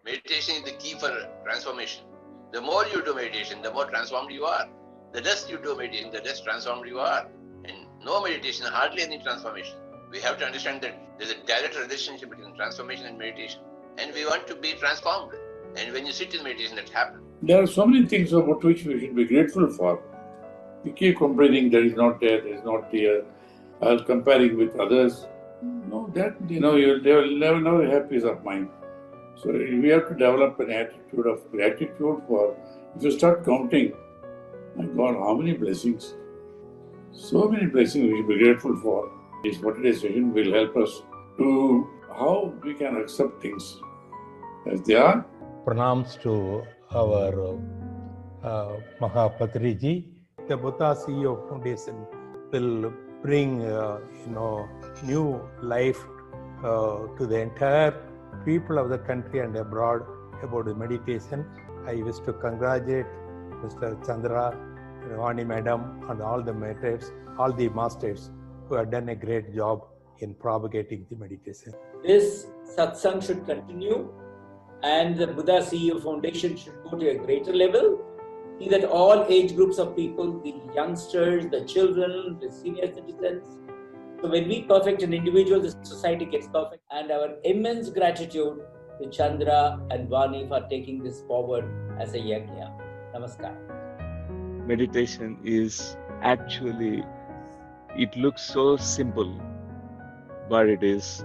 Meditation is the key for transformation. The more you do meditation, the more transformed you are. The less you do meditation, the less transformed you are. And no meditation, hardly any transformation. We have to understand that there's a direct relationship between transformation and meditation. And we want to be transformed. And when you sit in meditation, that happens. There are so many things about which we should be grateful for. We keep complaining that is not there, that is not here, comparing with others. No, that, you'll never have peace of mind. So we have to develop an attitude of gratitude for, if you start counting, my God, how many blessings. So many blessings we should be grateful for. This today's session will help us to how we can accept things as they are. Pranams to our Mahapatriji. The Buddha CEO Foundation will bring new life to the entire people of the country and abroad about the meditation. I wish to congratulate Mr. Chandra, Vani Madam, and all the mentors, all the masters who have done a great job in propagating the meditation. This satsang should continue, and the Buddha CEO Foundation should go to a greater level, see that all age groups of people, the youngsters, the children, the senior citizens. So when we perfect an individual, the society gets perfect. And our immense gratitude to Chandra and Vani for taking this forward as a yajna. Namaskar. Meditation is actually, it looks so simple, but it is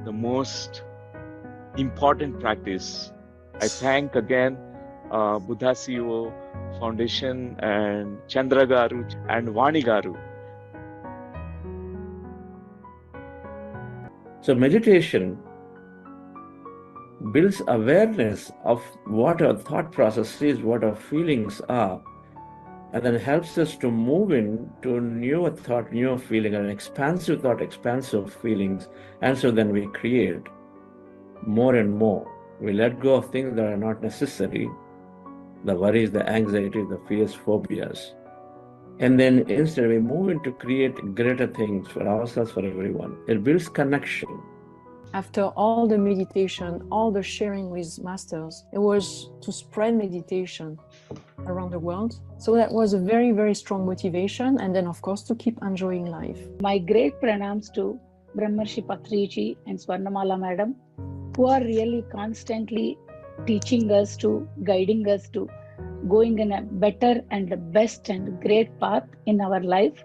the most important practice. I thank again Buddha CEO Foundation and Chandra Garu and Vani Garu. So meditation builds awareness of what our thought process is, what our feelings are, and then helps us to move into newer thought, newer feeling, and expansive thought, expansive feelings. And so then we create more and more. We let go of things that are not necessary, the worries, the anxiety, the fears, phobias. And then instead we move into create greater things for ourselves, for everyone. It builds connection. After all the meditation, all the sharing with masters, it was to spread meditation around the world. So that was a very, very strong motivation. And then of course to keep enjoying life. My great pranams to Brahmarshi Patriji and Swarnamala Madam, who are really constantly teaching us to, guiding us to going in a better and the best and great path in our life.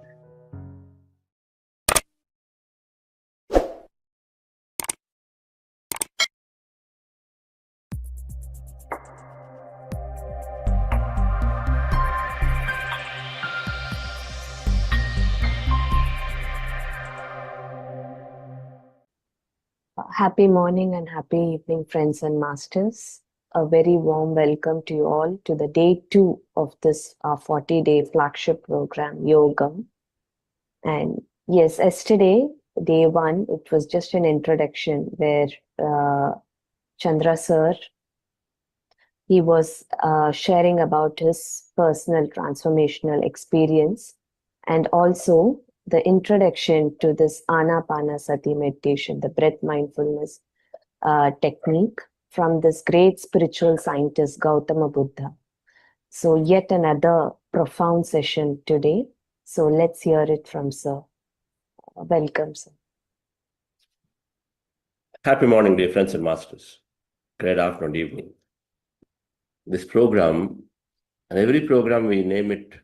Happy morning and happy evening, friends and masters. A very warm welcome to you all to the day 2 of this 40-day flagship program, Yogam. And yes, yesterday, day 1, it was just an introduction where Chandra sir, he was sharing about his personal transformational experience and also the introduction to this Anapanasati meditation, the Breath-Mindfulness technique from this great spiritual scientist, Gautama Buddha. So yet another profound session today. So let's hear it from Sir. Welcome, sir. Happy morning, dear friends and masters. Great afternoon, evening. This program, and every program we name it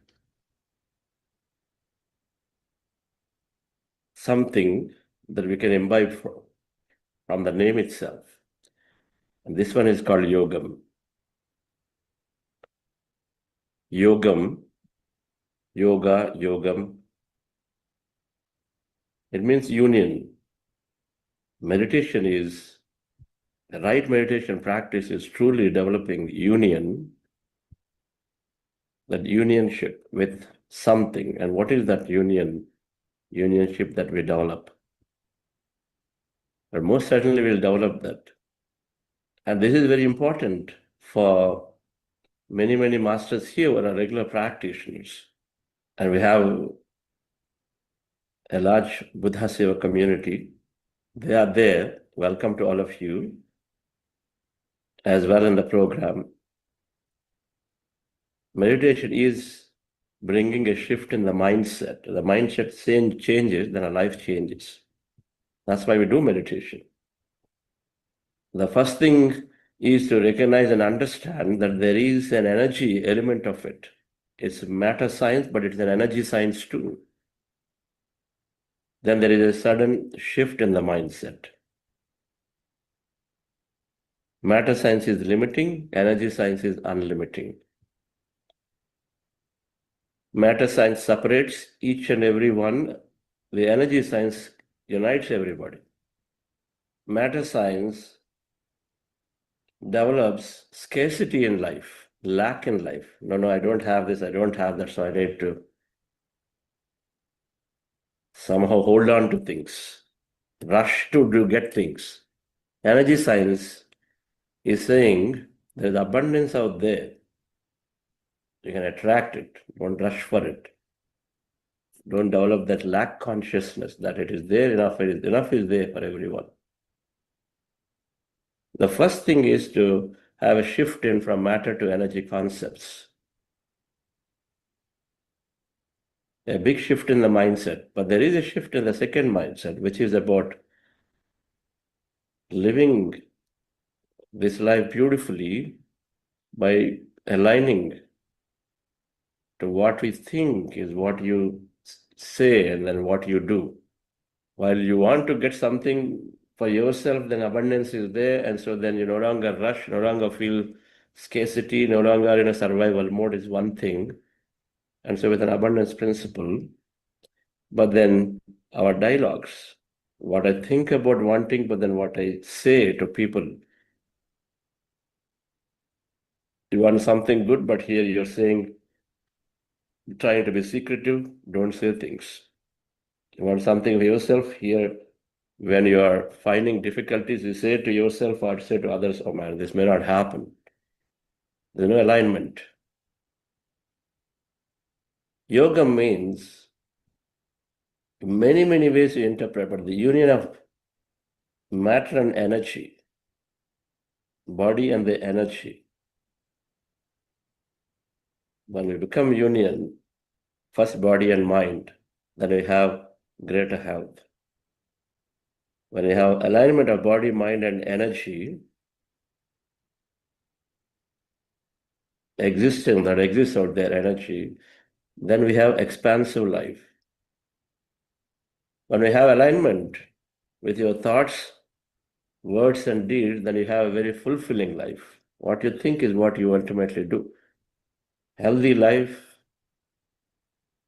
something that we can imbibe from the name itself. And this one is called Yogam. Yogam, yoga, yogam. It means union. Meditation is, the right meditation practice is truly developing union, that unionship with something. And what is that unionship that we develop? But most certainly we'll develop that. And this is very important for many, many masters here who are regular practitioners. And we have a large Buddha Seva community. They are there. Welcome to all of you as well in the program. Meditation is bringing a shift in the mindset. The mindset changes, then our life changes. That's why we do meditation. The first thing is to recognize and understand that there is an energy element of it. It's matter science, but it's an energy science too. Then there is a sudden shift in the mindset. Matter science is limiting, energy science is unlimiting. Matter science separates each and every one. The energy science unites everybody. Matter science develops scarcity in life, lack in life. No, I don't have this, I don't have that, so I need to somehow hold on to things, rush to get things. Energy science is saying there's abundance out there. You can attract it, don't rush for it. Don't develop that lack consciousness that it is there, enough is there for everyone. The first thing is to have a shift in from matter to energy concepts. A big shift in the mindset, but there is a shift in the second mindset, which is about living this life beautifully by aligning to what we think is what you say and then what you do. While you want to get something for yourself, then abundance is there, and so then you no longer rush, no longer feel scarcity, no longer in a survival mode is one thing. And so with an abundance principle, but then our dialogues, what I think about wanting, but then what I say to people. You want something good, but here you're saying, trying to be secretive, don't say things. You want something for yourself, here when you are finding difficulties, you say to yourself or say to others, oh man, this may not happen. There's no alignment. Yoga means many, many ways you interpret, but the union of matter and energy, body and the energy. When we become union, first body and mind, then we have greater health. When we have alignment of body, mind, and energy, existing that exists out there, energy, then we have expansive life. When we have alignment with your thoughts, words, and deeds, then you have a very fulfilling life. What you think is what you ultimately do. Healthy life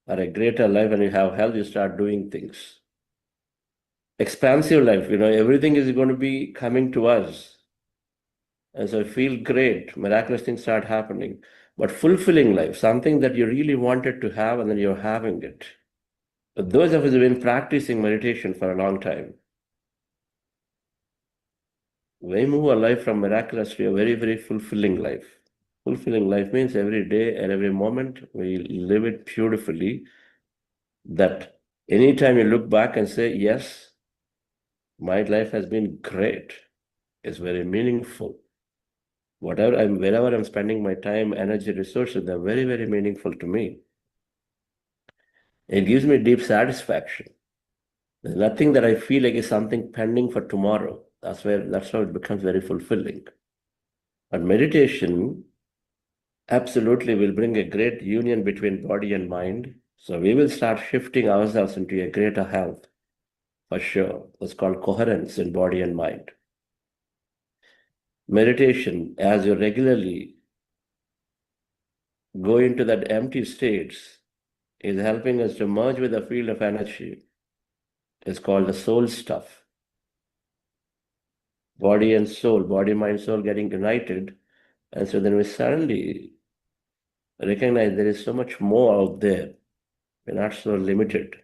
or a greater life, when you have health, you start doing things. Expansive life, everything is going to be coming to us. And so I feel great, miraculous things start happening. But fulfilling life, something that you really wanted to have and then you're having it. But those of us who have been practicing meditation for a long time, we move our life from miraculous to a very, very fulfilling life. Fulfilling life means every day and every moment we live it beautifully, that anytime you look back and say, yes, my life has been great, it's very meaningful. wherever I'm spending my time, energy, resources, they're very, very meaningful to me. It gives me deep satisfaction. There's nothing that I feel like is something pending for tomorrow. That's how it becomes very fulfilling. But meditation absolutely will bring a great union between body and mind. So we will start shifting ourselves into a greater health, for sure. It's called coherence in body and mind. Meditation, as you regularly go into that empty states, is helping us to merge with the field of energy. It's called the soul stuff. Body and soul, body, mind, soul getting united. And so then we suddenly recognize there is so much more out there. We're not so limited.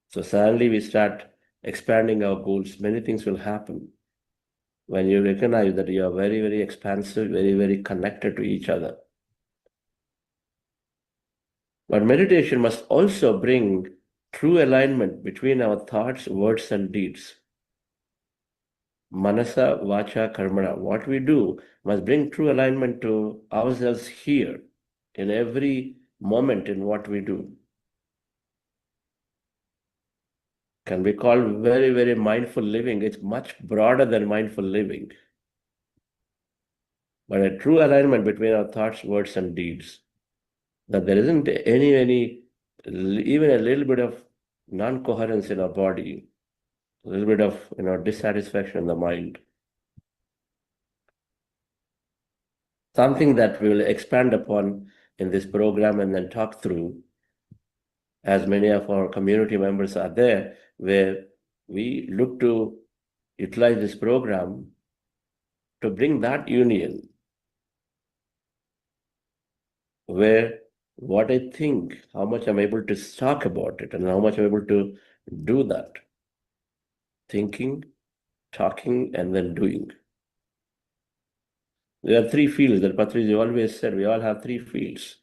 So suddenly we start expanding our goals. Many things will happen when you recognize that you are very, very expansive, very, very connected to each other. But meditation must also bring true alignment between our thoughts, words, and deeds. Manasa, vacha, karmana. What we do must bring true alignment to ourselves here, in every moment in what we do. Can be called very, very mindful living. It's much broader than mindful living. But a true alignment between our thoughts, words, and deeds. That there isn't even a little bit of non-coherence in our body, a little bit of dissatisfaction in the mind. Something that we will expand upon in this program and then talk through, as many of our community members are there, where we look to utilize this program to bring that union, where what I think, how much I'm able to talk about it, and how much I'm able to do that. Thinking, talking, and then doing. There are three fields that Patriji always said. We all have three fields.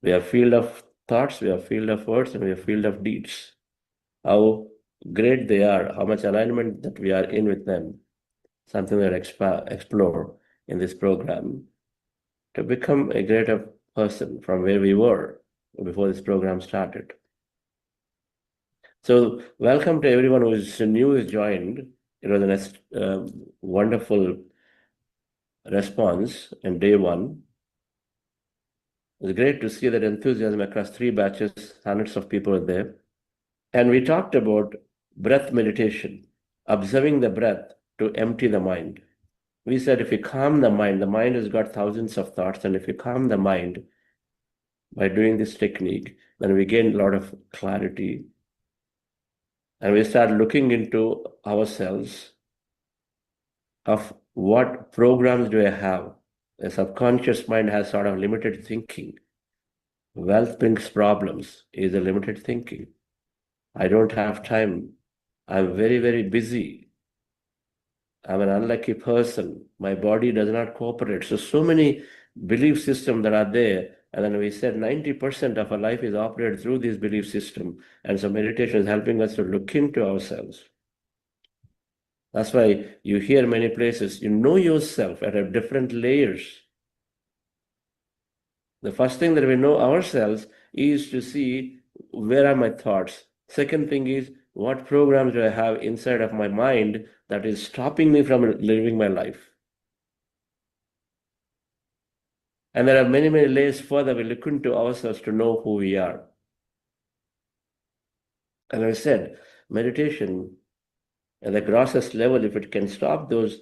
We have field of thoughts, we have field of words, and we have field of deeds. How great they are, how much alignment that we are in with them. Something that explore in this program to become a greater person from where we were before this program started. So welcome to everyone who is new, who joined. It was a wonderful response in day one. It was great to see that enthusiasm across 3 batches, hundreds of people were there. And we talked about breath meditation, observing the breath to empty the mind. We said if you calm the mind has got thousands of thoughts, and if you calm the mind by doing this technique, then we gain a lot of clarity. And we start looking into ourselves of what programs do I have. The subconscious mind has sort of limited thinking. Wealth brings problems is a limited thinking. I don't have time. I'm very, very busy. I'm an unlucky person. My body does not cooperate. So many belief systems that are there. And then we said 90% of our life is operated through this belief system. And so meditation is helping us to look into ourselves. That's why you hear many places, you know yourself at different layers. The first thing that we know ourselves is to see where are my thoughts. Second thing is, what programs do I have inside of my mind that is stopping me from living my life? And there are many, many layers further we look into ourselves to know who we are. And I said, meditation at the grossest level, if it can stop those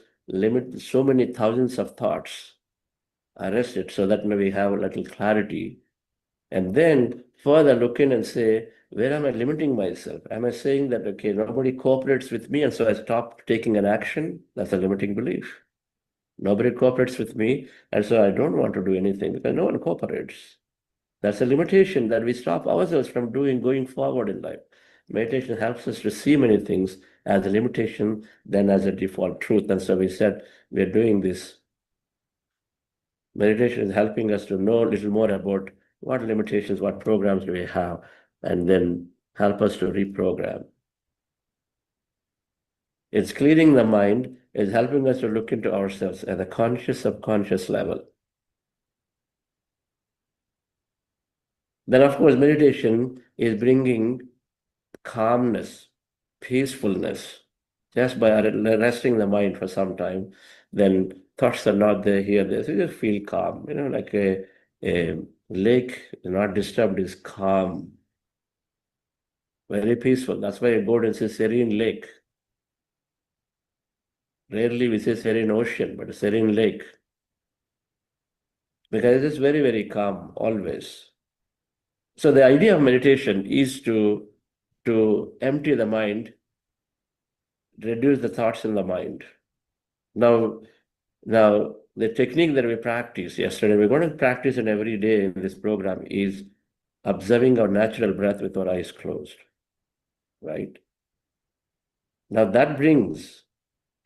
so many thousands of thoughts, arrest it so that we have a little clarity. And then further look in and say, where am I limiting myself? Am I saying that, okay, nobody cooperates with me, and so I stop taking an action? That's a limiting belief. Nobody cooperates with me, and so I don't want to do anything because no one cooperates. That's a limitation that we stop ourselves from going forward in life. Meditation helps us to see many things as a limitation than as a default truth. And so we said, we're doing this. Meditation is helping us to know a little more about what limitations, what programs do we have, and then help us to reprogram. It's clearing the mind, it's helping us to look into ourselves at the conscious, subconscious level. Then, of course, meditation is bringing calmness, peacefulness. Just by resting the mind for some time, then thoughts are not there, here, there. So you just feel calm. Like a lake not disturbed is calm, very peaceful. That's why you go and say serene lake. Rarely we say serene ocean, but a serene lake. Because it is very, very calm always. So the idea of meditation is to empty the mind, reduce the thoughts in the mind. Now, the technique that we practiced yesterday, we're going to practice it every day in this program, is observing our natural breath with our eyes closed, right? Now that brings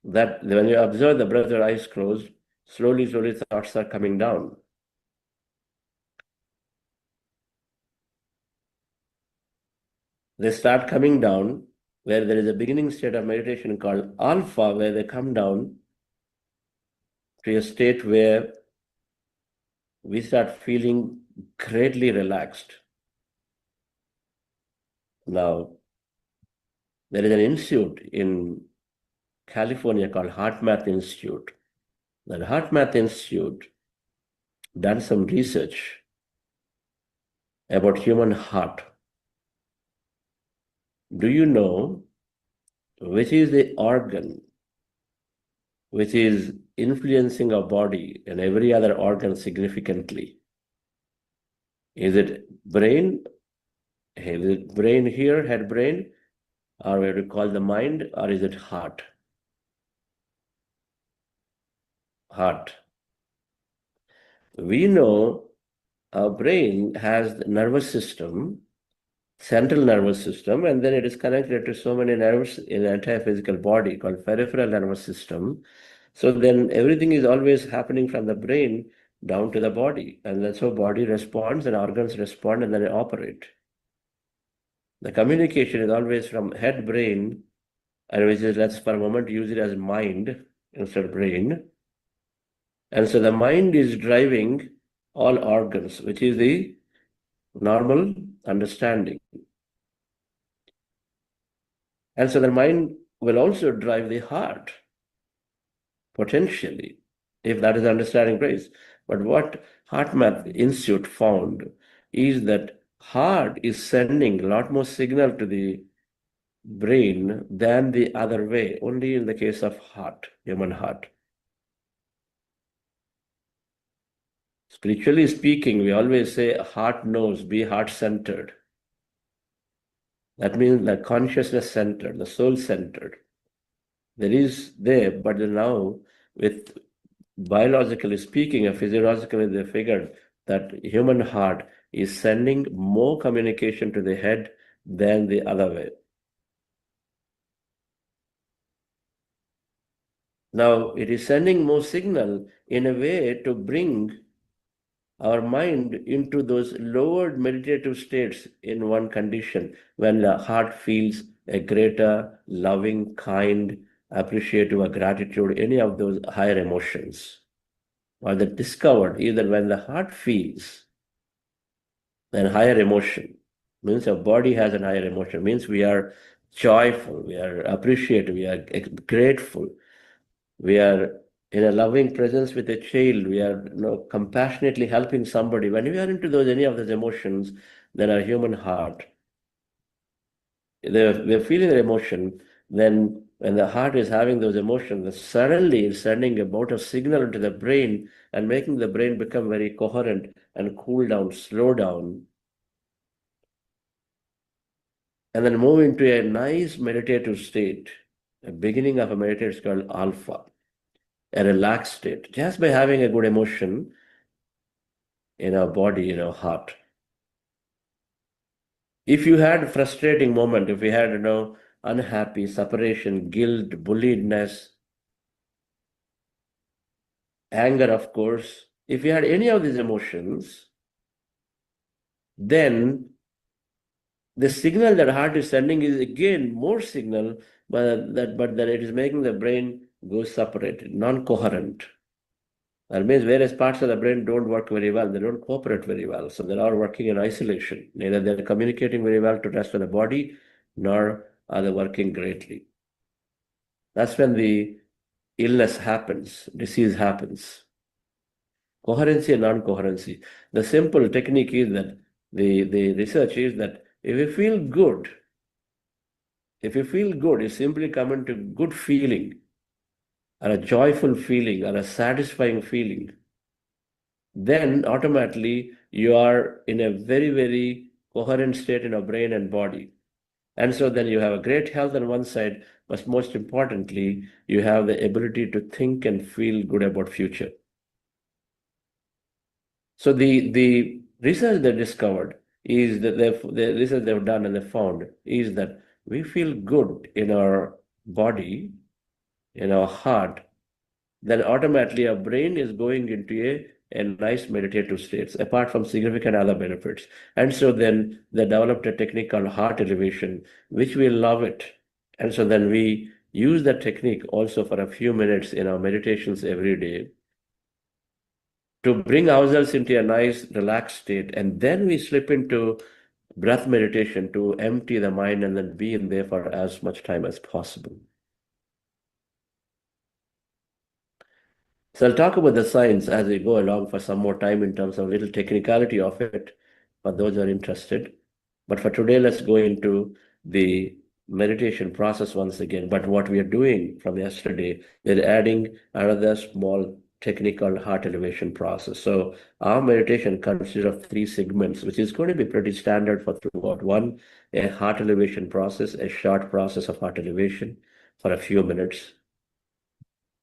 that when you observe the breath with your eyes closed, slowly thoughts are coming down. They start coming down, where there is a beginning state of meditation called alpha, where they come down to a state where we start feeling greatly relaxed. Now, there is an institute in California called HeartMath Institute. That HeartMath Institute done some research about human heart. Do you know which is the organ which is influencing our body and every other organ significantly? Is it brain? Is it brain here, head brain, or what we call the mind, or is it heart? Heart. We know our brain has the nervous system, central nervous system, and then it is connected to so many nerves in the entire physical body called peripheral nervous system. So then everything is always happening from the brain down to the body, and that's how body responds and organs respond and then they operate. The communication is always from head brain, and which is, let's for a moment use it as mind instead of brain. And so the mind is driving all organs, which is the normal understanding. And so the mind will also drive the heart, potentially, if that is understanding grace. But what HeartMath Institute found is that heart is sending a lot more signal to the brain than the other way, only in the case of heart, human heart. Spiritually speaking, we always say heart knows, be heart-centered. That means the consciousness-centered, the soul-centered. There is there, but now with biologically speaking or physiologically, they figured that human heart is sending more communication to the head than the other way. Now, it is sending more signal in a way to bring our mind into those lowered meditative states in one condition, when the heart feels a greater, loving, kind, appreciative, or gratitude, any of those higher emotions. Or the discovered, either when the heart feels an higher emotion, means our body has an higher emotion, means we are joyful, we are appreciative, we are grateful, we are in a loving presence with a child, we are compassionately helping somebody. When we are into those any of those emotions, then our human heart, we're feeling the emotion, then when the heart is having those emotions, suddenly it's sending a bout of signal into the brain and making the brain become very coherent and cool down, slow down, and then move into a nice meditative state. The beginning of a meditation is called alpha, a relaxed state, just by having a good emotion in our body, in our heart. If you had a frustrating moment, if you had, unhappy, separation, guilt, bulliedness, anger, of course, if you had any of these emotions, then the signal that heart is sending is again more signal, but that it is making the brain go separated, non-coherent. That means various parts of the brain don't work very well. They don't cooperate very well. So they are working in isolation. Neither they're communicating very well to the rest of the body, nor are they working greatly. That's when the illness happens, disease happens. Coherency and non-coherency. The simple technique is that the research is that if you feel good, you simply come into good feeling, or a joyful feeling, or a satisfying feeling, then automatically you are in a very, very coherent state in your brain and body. And so then you have a great health on one side, but most importantly, you have the ability to think and feel good about future. So the research they discovered is that the research they've done and they found is that we feel good in our body, in our heart, then automatically our brain is going into a nice meditative state, apart from significant other benefits. And so then they developed a technique called heart elevation, which we love it. And so then we use that technique also for a few minutes in our meditations every day to bring ourselves into a nice relaxed state. And then we slip into breath meditation to empty the mind and then be in there for as much time as possible. So I'll talk about the science as we go along for some more time in terms of little technicality of it, for those who are interested. But for today, let's go into the meditation process once again. But what we are doing from yesterday, we're adding another small technical heart elevation process. So our meditation consists of 3 segments, which is going to be pretty standard for throughout. One, a heart elevation process, a short process of heart elevation for a few minutes,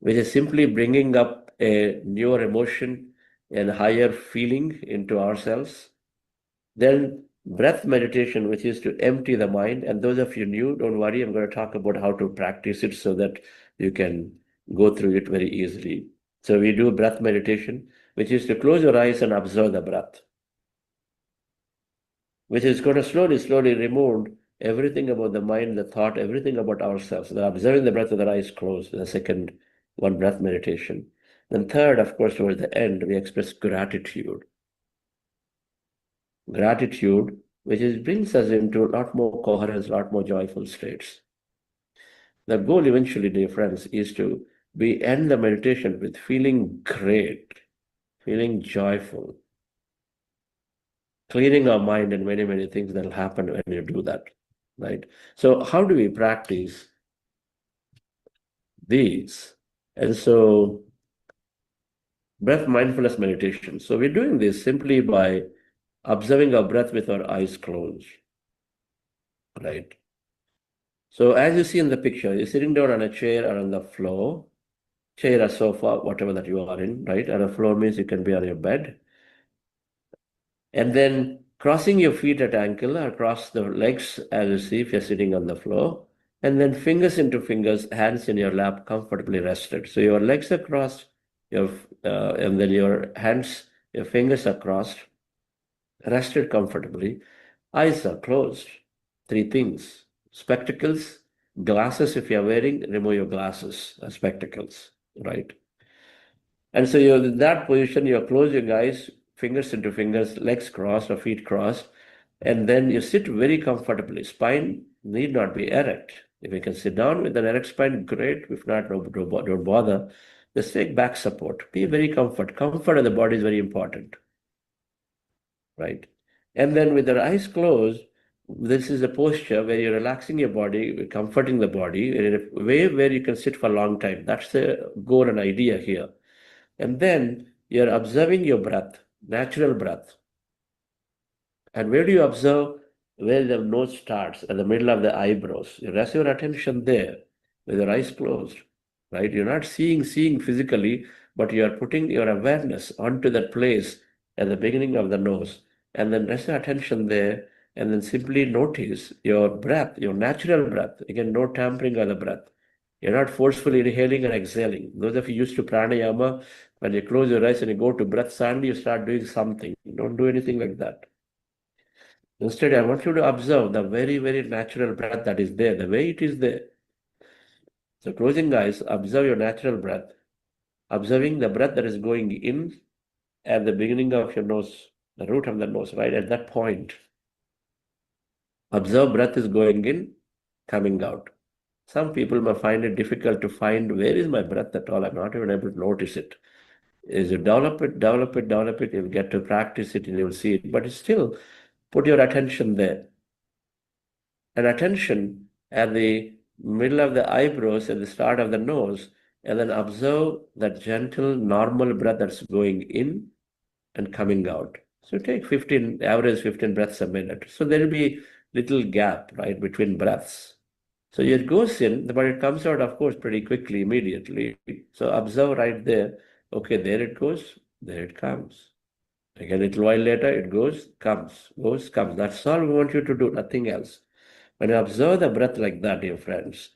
which is simply bringing up a newer emotion and higher feeling into ourselves. Then breath meditation, which is to empty the mind. And those of you new, don't worry, I'm going to talk about how to practice it so that you can go through it very easily. So we do breath meditation, which is to close your eyes and observe the breath, which is going to slowly remove everything about the mind, the thought, everything about ourselves. So observing the breath with our eyes closed, the second one, breath meditation. Then third, of course, towards the end, we express gratitude. Gratitude, which brings us into a lot more coherence, a lot more joyful states. The goal eventually, dear friends, is to end the meditation with feeling great, feeling joyful, clearing our mind and many, many things that will happen when you do that, right? So how do we practice these? And so breath mindfulness meditation. So we're doing this simply by observing our breath with our eyes closed, right? So as you see in the picture, you're sitting down on a chair or on the floor, chair or sofa, whatever that you are in, right? And a floor means you can be on your bed. And then crossing your feet at ankle or cross the legs as you see if you're sitting on the floor. And then fingers into fingers, hands in your lap, comfortably rested. So your legs are crossed, and then your hands, your fingers are crossed, rested comfortably. Eyes are closed. 3 things. Spectacles, glasses if you're wearing, remove your glasses, spectacles, right? And so you're in that position, you're closing your eyes, fingers into fingers, legs crossed or feet crossed, and then you sit very comfortably. Spine need not be erect. If you can sit down with an erect spine, great. If not, don't bother. Just take back support. Be very comfort. Comfort of the body is very important, right? And then with your eyes closed, this is a posture where you're relaxing your body, comforting the body in a way where you can sit for a long time. That's the goal and idea here. And then you're observing your breath, natural breath. And where do you observe? Where the nose starts, at the middle of the eyebrows. You rest your attention there with your eyes closed, right? You're not seeing physically, but you are putting your awareness onto that place at the beginning of the nose. And then rest your attention there, and then simply notice your breath, your natural breath. Again, no tampering of the breath. You're not forcefully inhaling and exhaling. Those of you used to pranayama, when you close your eyes and you go to breath, suddenly you start doing something. You don't do anything like that. Instead, I want you to observe the very, very natural breath that is there, the way it is there. So closing eyes, observe your natural breath, observing the breath that is going in at the beginning of your nose, the root of the nose, right at that point. Observe breath is going in, coming out. Some people may find it difficult to find where is my breath at all. I'm not even able to notice it. As you develop it, you'll get to practice it and you'll see it. But still, put your attention there. And attention at the middle of the eyebrows, at the start of the nose, and then observe that gentle, normal breath that's going in and coming out. So take average 15 breaths a minute. So there will be little gap, right, between breaths. So it goes in, but it comes out, of course, pretty quickly, immediately. So observe right there. Okay, there it goes, there it comes. Again, a little while later, it goes, comes, goes, comes. That's all we want you to do, nothing else. When you observe the breath like that, dear friends,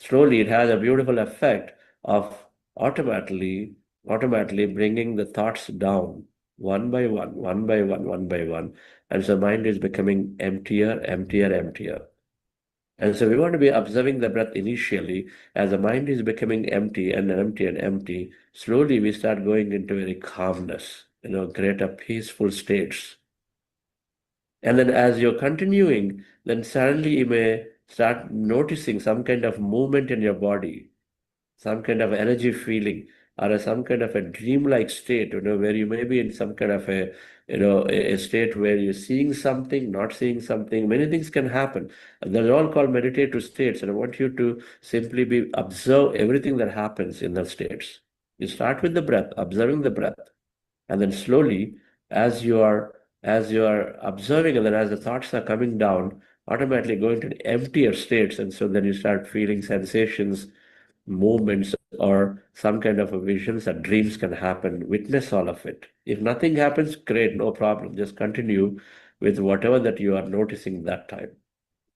slowly it has a beautiful effect of automatically bringing the thoughts down one by one, one by one, one by one. And so mind is becoming emptier, emptier, emptier. And so we want to be observing the breath initially. As the mind is becoming empty and empty and empty, slowly we start going into very calmness, greater peaceful states. And then as you're continuing, then suddenly you may start noticing some kind of movement in your body, some kind of energy feeling, or some kind of a dreamlike state, where you may be in some kind of a state where you're seeing something, not seeing something. Many things can happen. They're all called meditative states. And I want you to simply observe everything that happens in those states. You start with the breath, observing the breath. And then slowly, as you are observing, and then as the thoughts are coming down, automatically go into emptier states. And so then you start feeling sensations, movements, or some kind of a visions and dreams can happen. Witness all of it. If nothing happens, great, no problem. Just continue with whatever that you are noticing that time.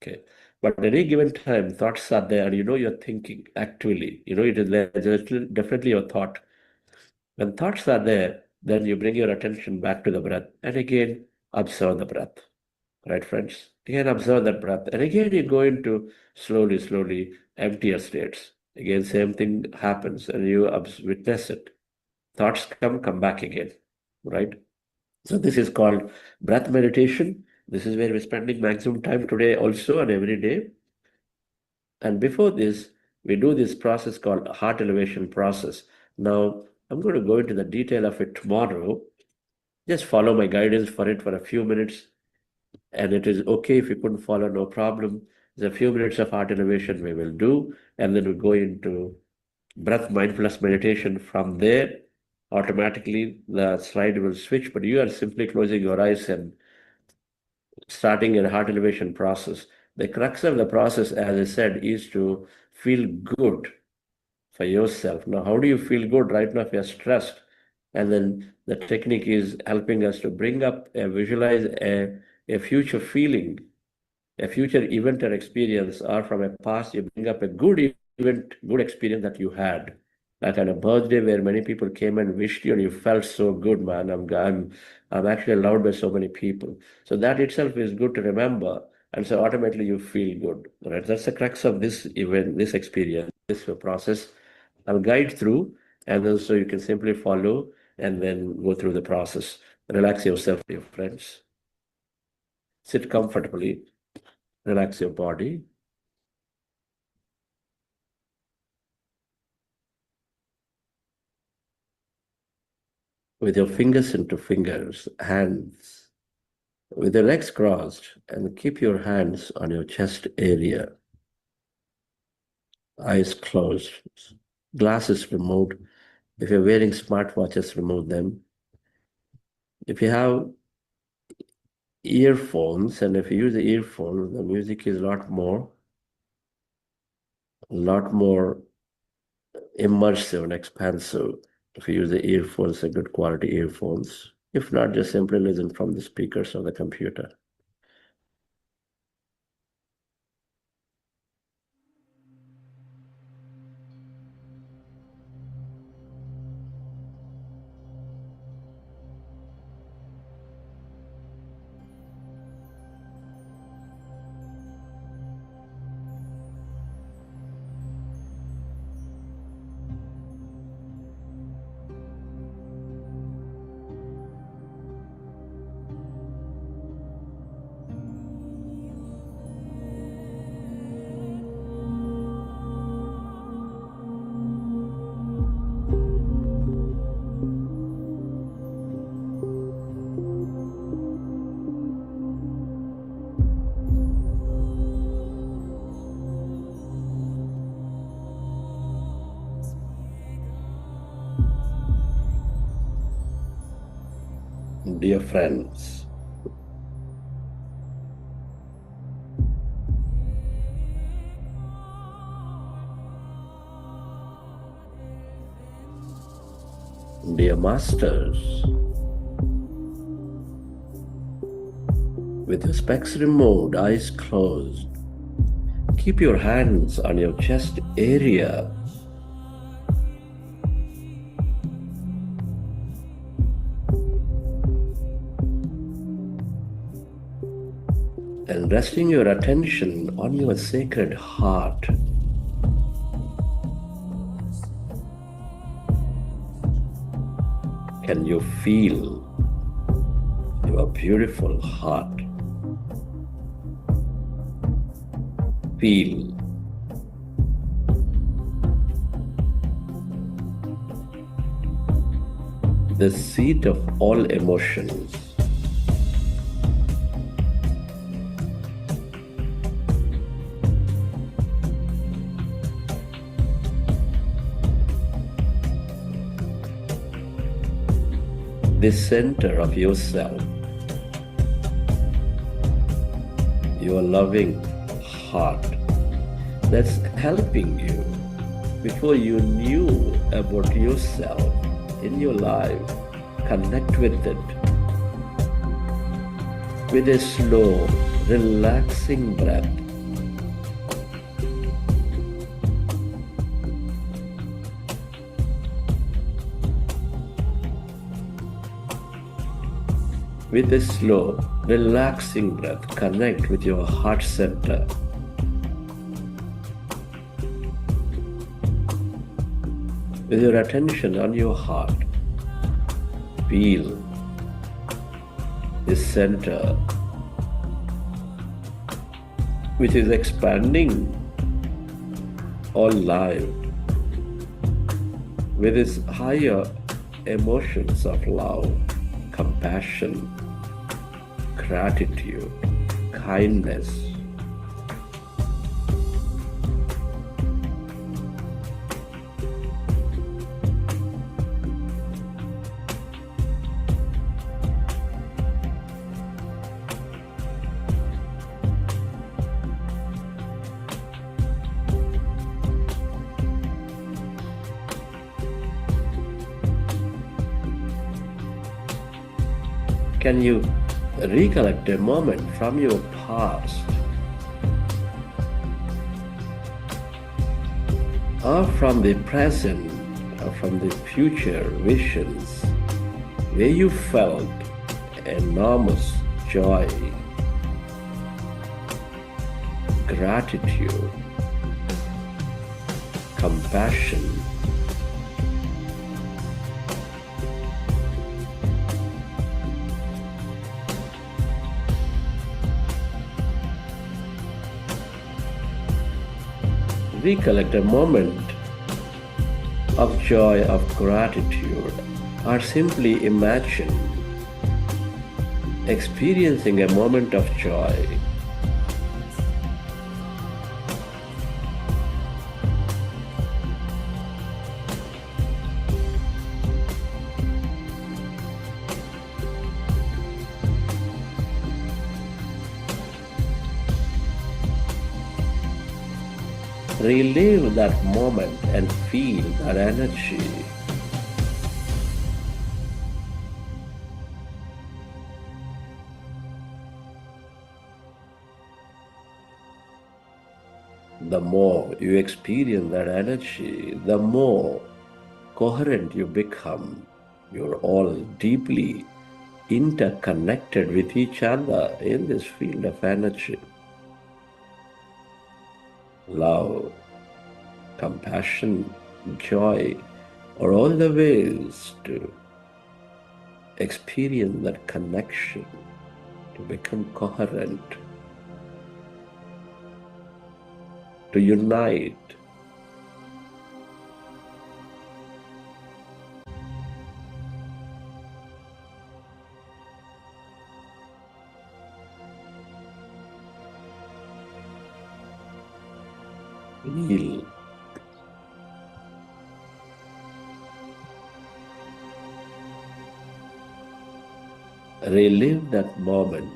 Okay. But at any given time, thoughts are there, and you're thinking actively. It is there. There's definitely your thought. When thoughts are there, then you bring your attention back to the breath and again observe the breath. Right, friends? Again, observe that breath. And again, you go into slowly emptier states. Again, same thing happens and you witness it. Thoughts come back again. Right? So this is called breath meditation. This is where we're spending maximum time today also and every day. And before this, we do this process called heart elevation process. Now, I'm going to go into the detail of it tomorrow. Just follow my guidance for it for a few minutes. And it is okay if you couldn't follow, no problem. There's a few minutes of heart elevation we will do. And then we go into breath mindfulness meditation. From there, automatically the slide will switch, but you are simply closing your eyes and starting a heart elevation process. The crux of the process, as I said, is to feel good for yourself. Now, how do you feel good right now if you're stressed? And then the technique is helping us to bring up, visualize a future feeling, a future event or experience, or from a past, you bring up a good event, good experience that you had. Like on a birthday where many people came and wished you and you felt so good, man. I'm actually loved by so many people. So that itself is good to remember. And so automatically you feel good. Right? That's the crux of this event, this experience, this process. I'll guide through, and then so you can simply follow and then go through the process. Relax yourself, dear friends. Sit comfortably. Relax your body. With your fingers into fingers, hands, with your legs crossed, and keep your hands on your chest area. Eyes closed, glasses removed. If you're wearing smartwatches, remove them. If you have earphones, and if you use the earphone, the music is a lot more immersive and expansive. If you use the earphones, the good quality earphones. If not, just simply listen from the speakers of the computer. Dear friends, dear masters, with your specs removed, eyes closed, keep your hands on your chest area. And resting your attention on your sacred heart. Can you feel your beautiful heart? Feel the seat of all emotions. The center of yourself, your loving heart that's helping you before you knew about yourself in your life. Connect with it with a slow, relaxing breath. With a slow, relaxing breath, connect with your heart center. With your attention on your heart, feel this center which is expanding all life with its higher emotions of love, compassion, gratitude, kindness. Can you recollect a moment from your past or from the present or from the future visions where you felt enormous joy, gratitude, compassion, recollect a moment of joy, of gratitude, or simply imagine experiencing a moment of joy. Relive that moment and feel that energy. The more you experience that energy, the more coherent you become. You're all deeply interconnected with each other in this field of energy. Love, compassion, joy are all the ways to experience that connection, to become coherent, to unite. Feel relive that moment.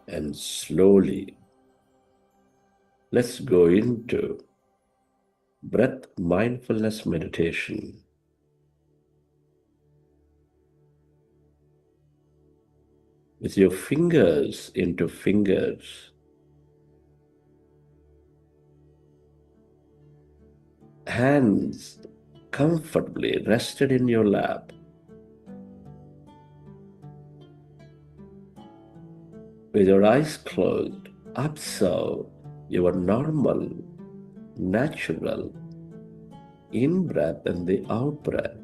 And slowly, let's go into breath mindfulness meditation. With your fingers into fingers, hands comfortably rested in your lap. With your eyes closed, observe your normal, natural in-breath and the out-breath.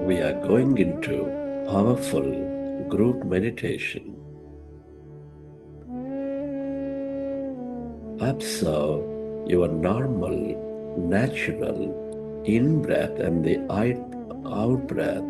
We are going into powerful group meditation. Observe your normal, natural in-breath and the out-breath.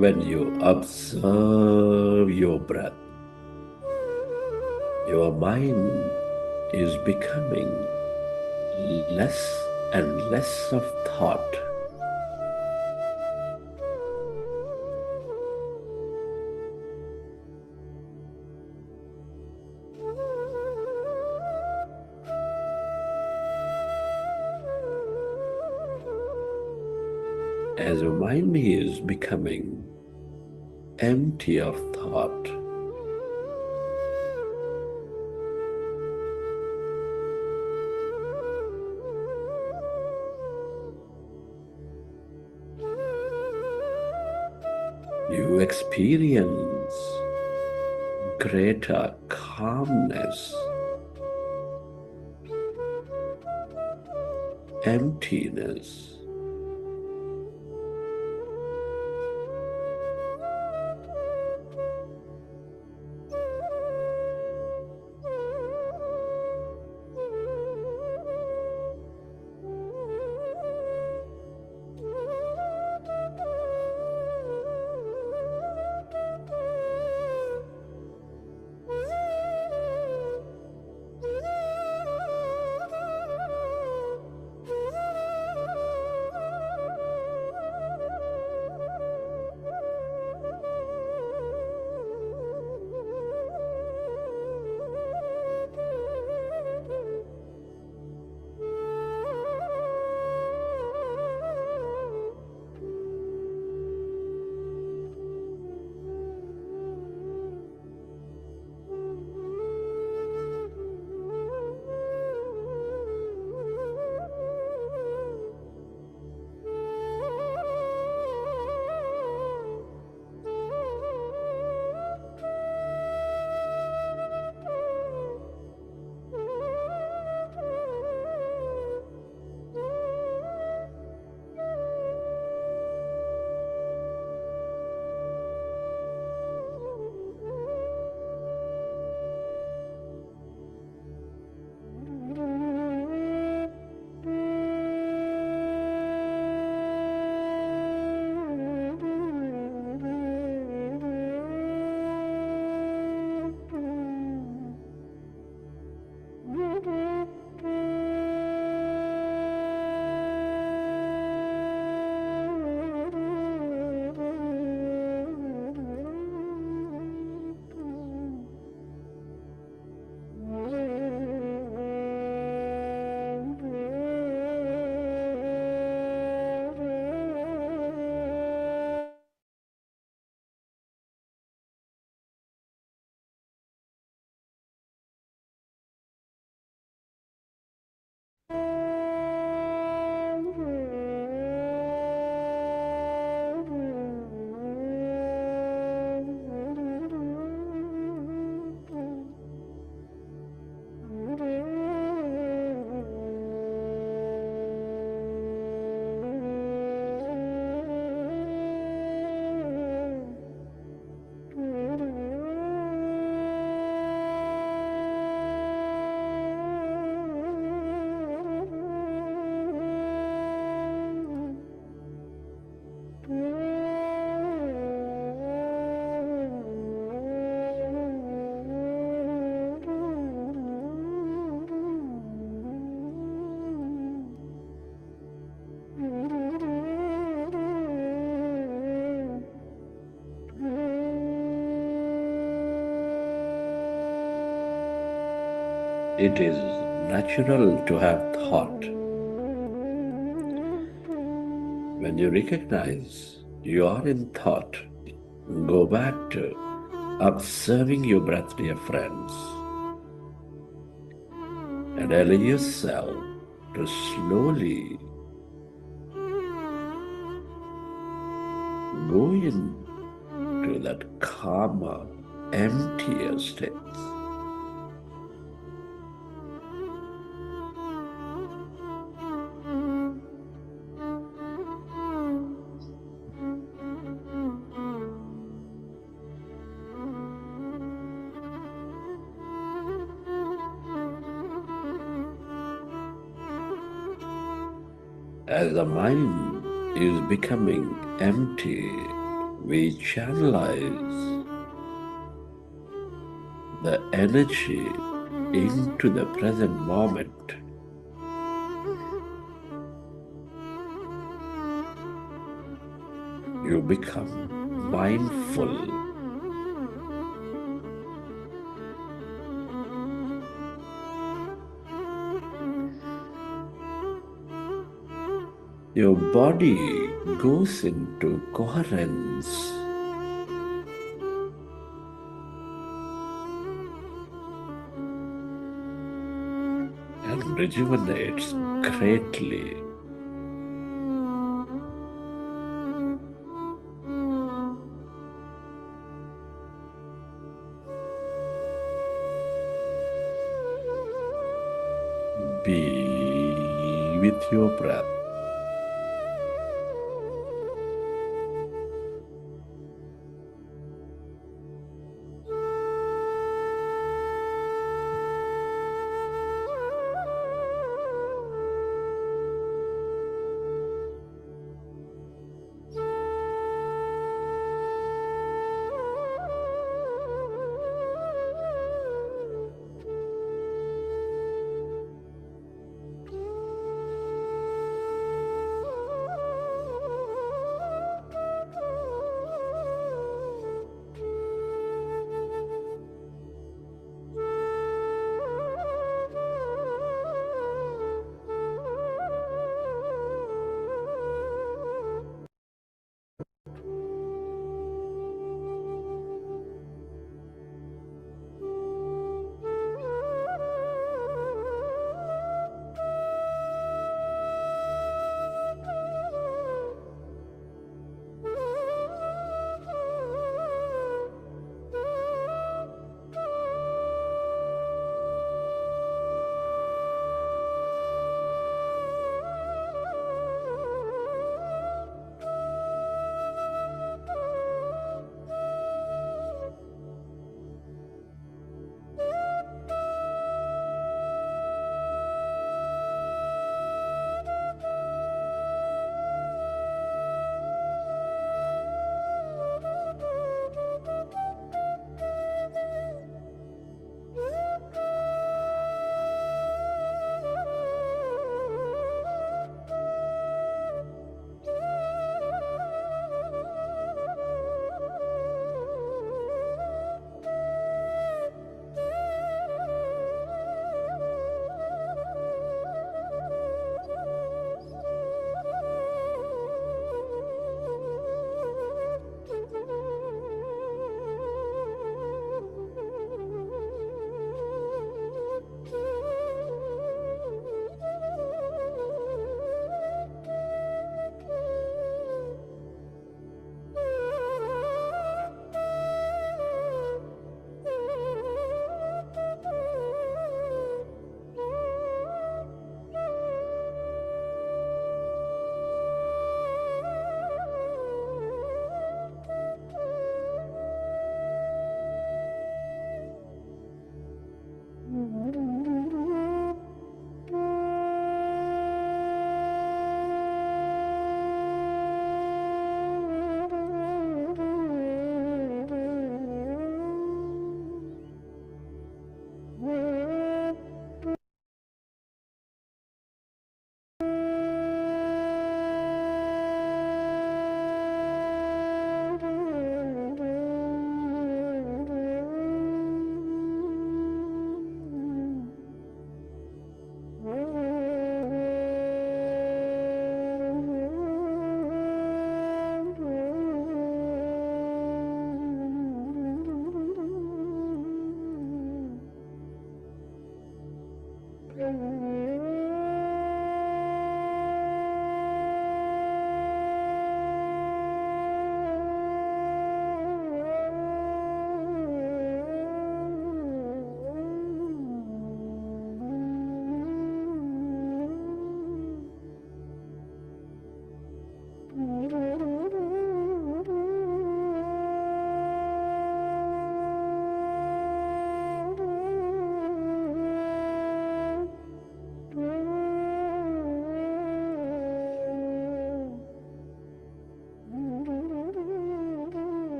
When you observe your breath, your mind is becoming less and less of thought. As your mind is becoming empty of thought, you experience greater calmness, emptiness. It is natural to have thought. When you recognize you are in thought, go back to observing your breath, dear friends, and allow yourself to slowly go into that calmer, emptier state. As the mind is becoming empty we channelize the energy into the present moment. You become mindful. Your body goes into coherence. And rejuvenates greatly. Be with your breath.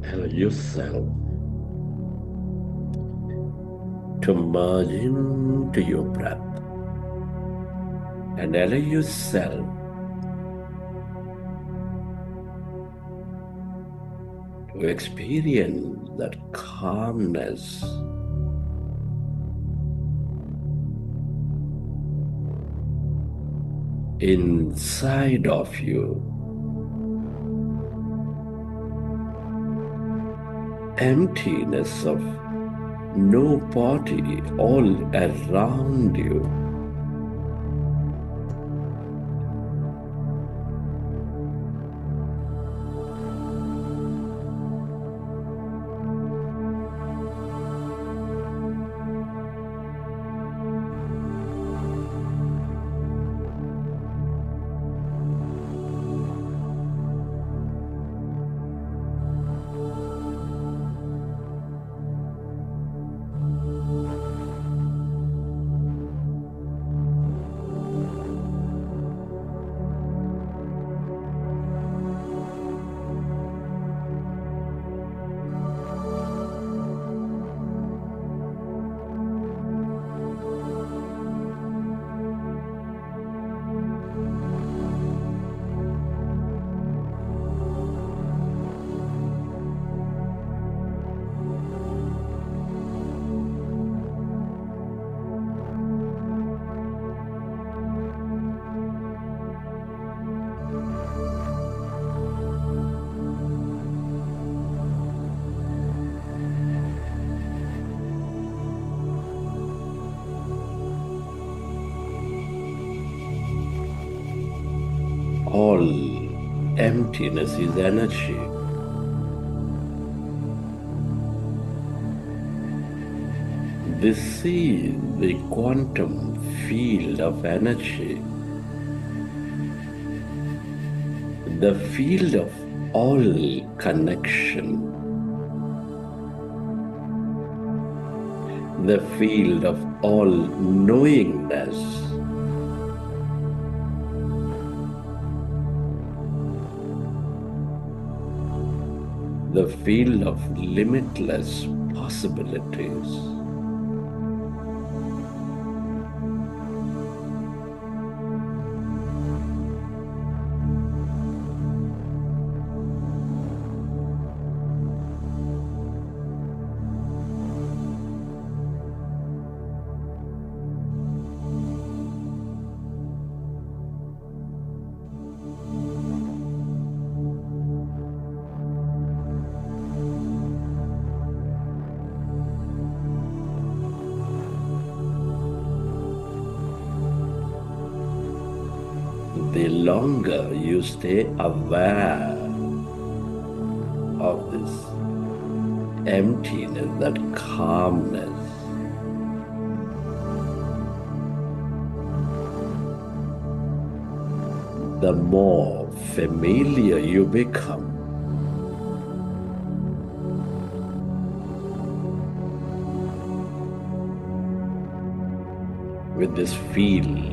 Allow yourself to merge into your breath and allow yourself to experience that calmness inside of you. Emptiness of no body all around you. All emptiness is energy. This is the quantum field of energy, the field of all connection, the field of all knowingness. The field of limitless possibilities. The longer you stay aware of this emptiness, that calmness, the more familiar you become with this feel.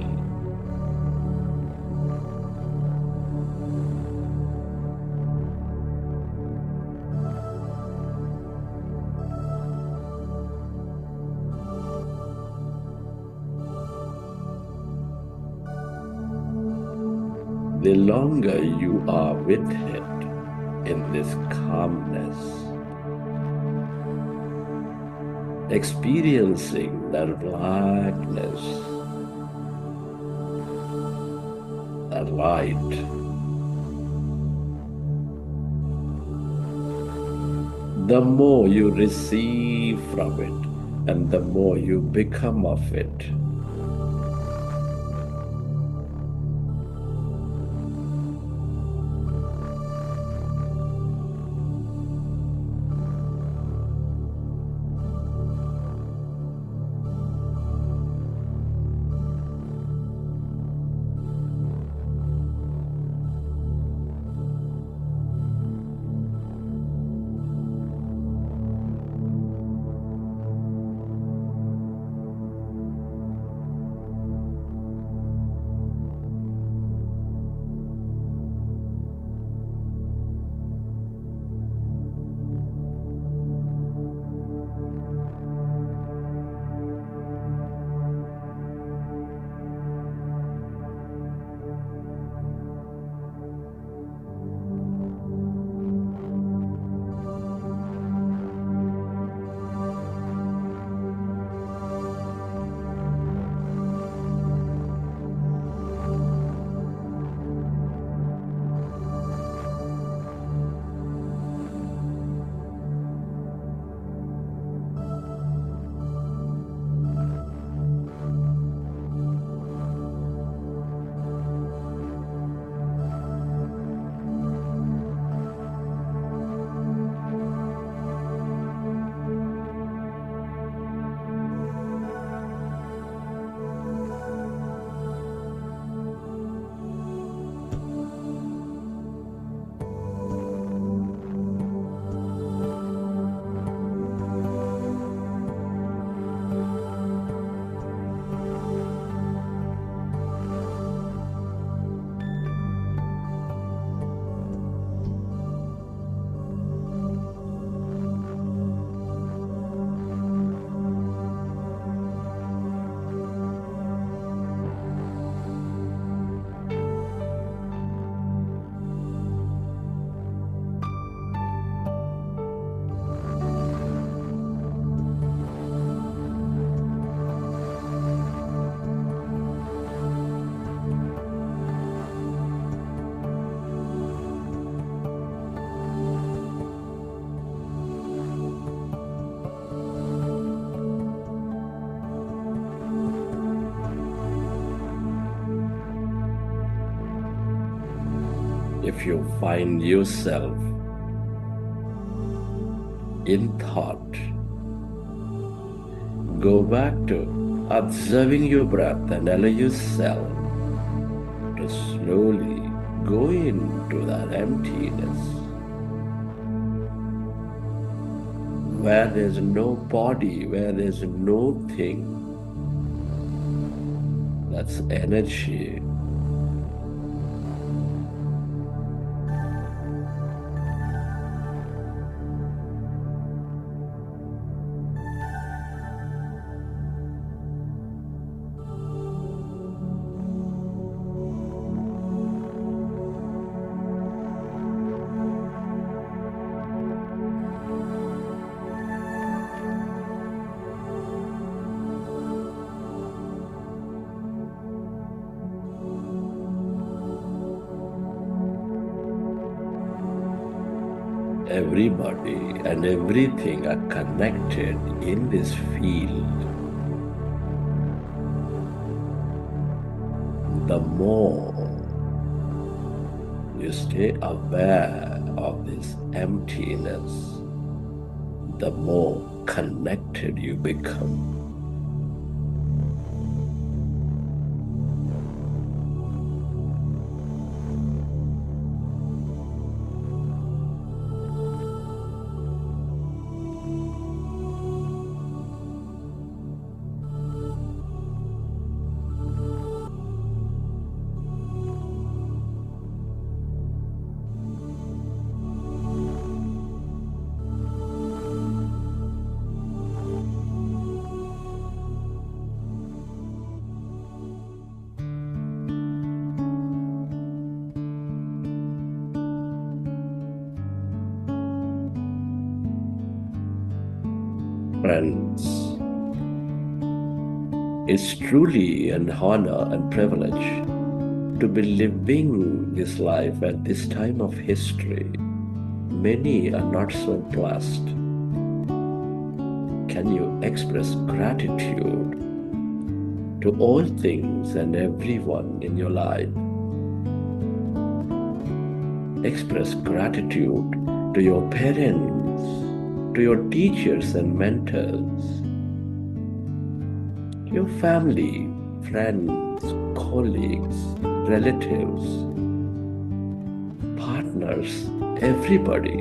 the longer you are with it in this calmness, experiencing that blackness, that light, the more you receive from it and the more you become of it. If you find yourself in thought, go back to observing your breath and allow yourself to slowly go into that emptiness where there's no body, where there's no thing. That's energy. Everybody and everything are connected in this field. The more you stay aware of this emptiness, the more connected you become. Friends, it's truly an honor and privilege to be living this life at this time of history. Many are not so blessed. Can you express gratitude to all things and everyone in your life? Express gratitude to your parents, to your teachers and mentors, your family, friends, colleagues, relatives, partners, everybody.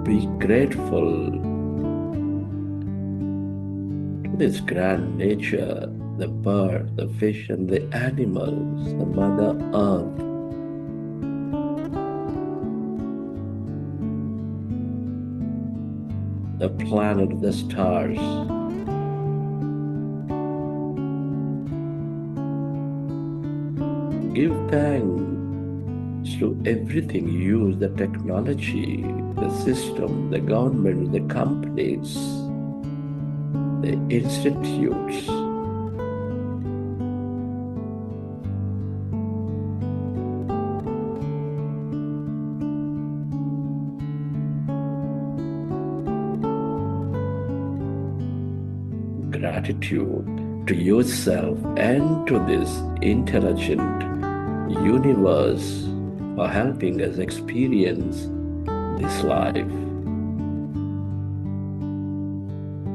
Be grateful to this grand nature, the bird, the fish, and the animals, the Mother Earth. The planet, the stars. Give thanks to everything you use, the technology, the system, the government, the companies, the institutes. Gratitude to yourself and to this intelligent universe for helping us experience this life.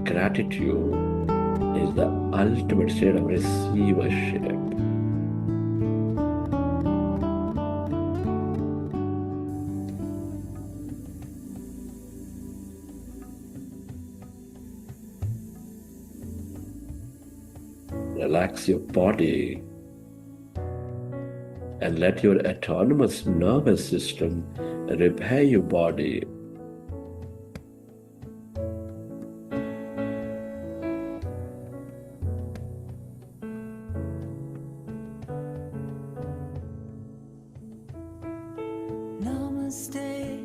Gratitude is the ultimate state of receivership. Relax your body and let your autonomous nervous system repair your body. Namaste,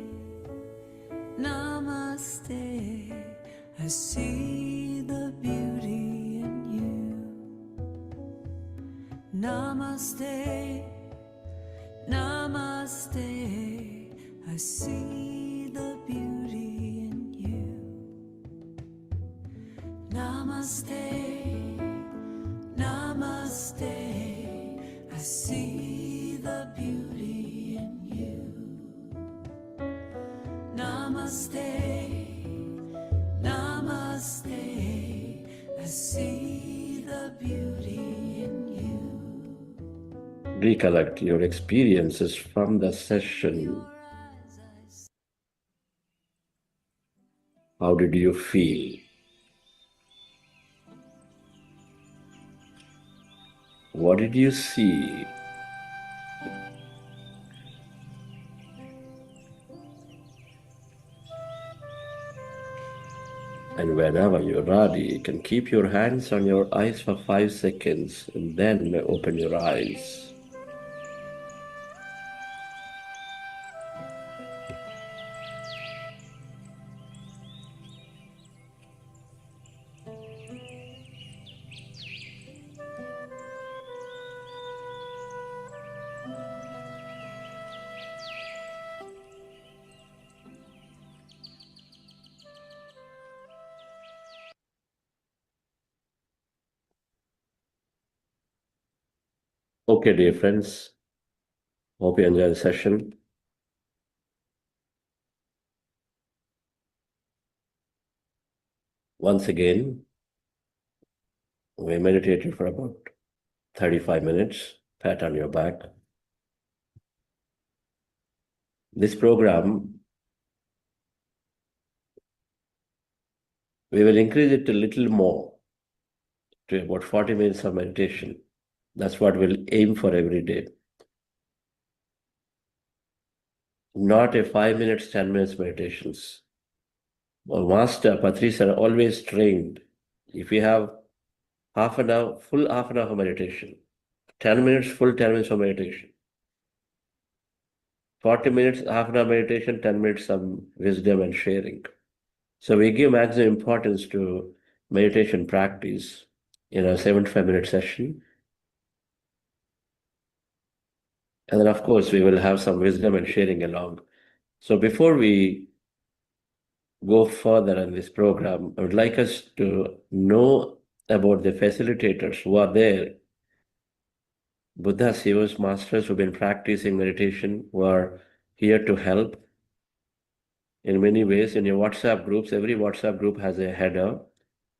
namaste, I see the beauty in you. Namaste, namaste, I see the beauty in you. Namaste, namaste, I see the beauty in you. Namaste, namaste, I see the beauty in you. Recollect your experiences from the session. How did you feel? What did you see? And whenever you're ready, you can keep your hands on your eyes for 5 seconds and then open your eyes. Okay, dear friends, hope you enjoy the session. Once again, we meditated for about 35 minutes, pat on your back. This program, we will increase it a little more to about 40 minutes of meditation. That's what we'll aim for every day. Not a 5 minutes, 10 minutes meditations. Well, Master Patris are always trained. If you have half an hour, full half an hour of meditation, 10 minutes, full 10 minutes of meditation. 40 minutes, half an hour meditation, 10 minutes some wisdom and sharing. So we give maximum importance to meditation practice in a 75-minute session. And then, of course, we will have some wisdom and sharing along. So before we go further in this program, I would like us to know about the facilitators who are there. Buddha CEOs, masters who've been practicing meditation, who are here to help in many ways. In your WhatsApp groups, every WhatsApp group has a header.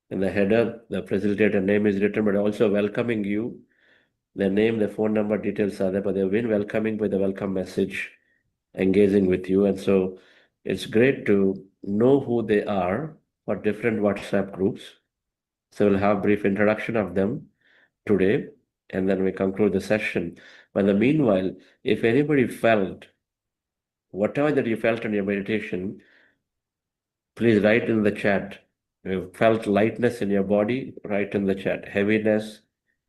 In the header, the facilitator name is written, but also welcoming you. Their name, their phone number, details are there, but they've been welcoming with a welcome message, engaging with you. And so it's great to know who they are for different WhatsApp groups. So we'll have a brief introduction of them today, and then we conclude the session. But in the meanwhile, if anybody felt whatever that you felt in your meditation, please write in the chat. You felt lightness in your body, write in the chat. Heaviness,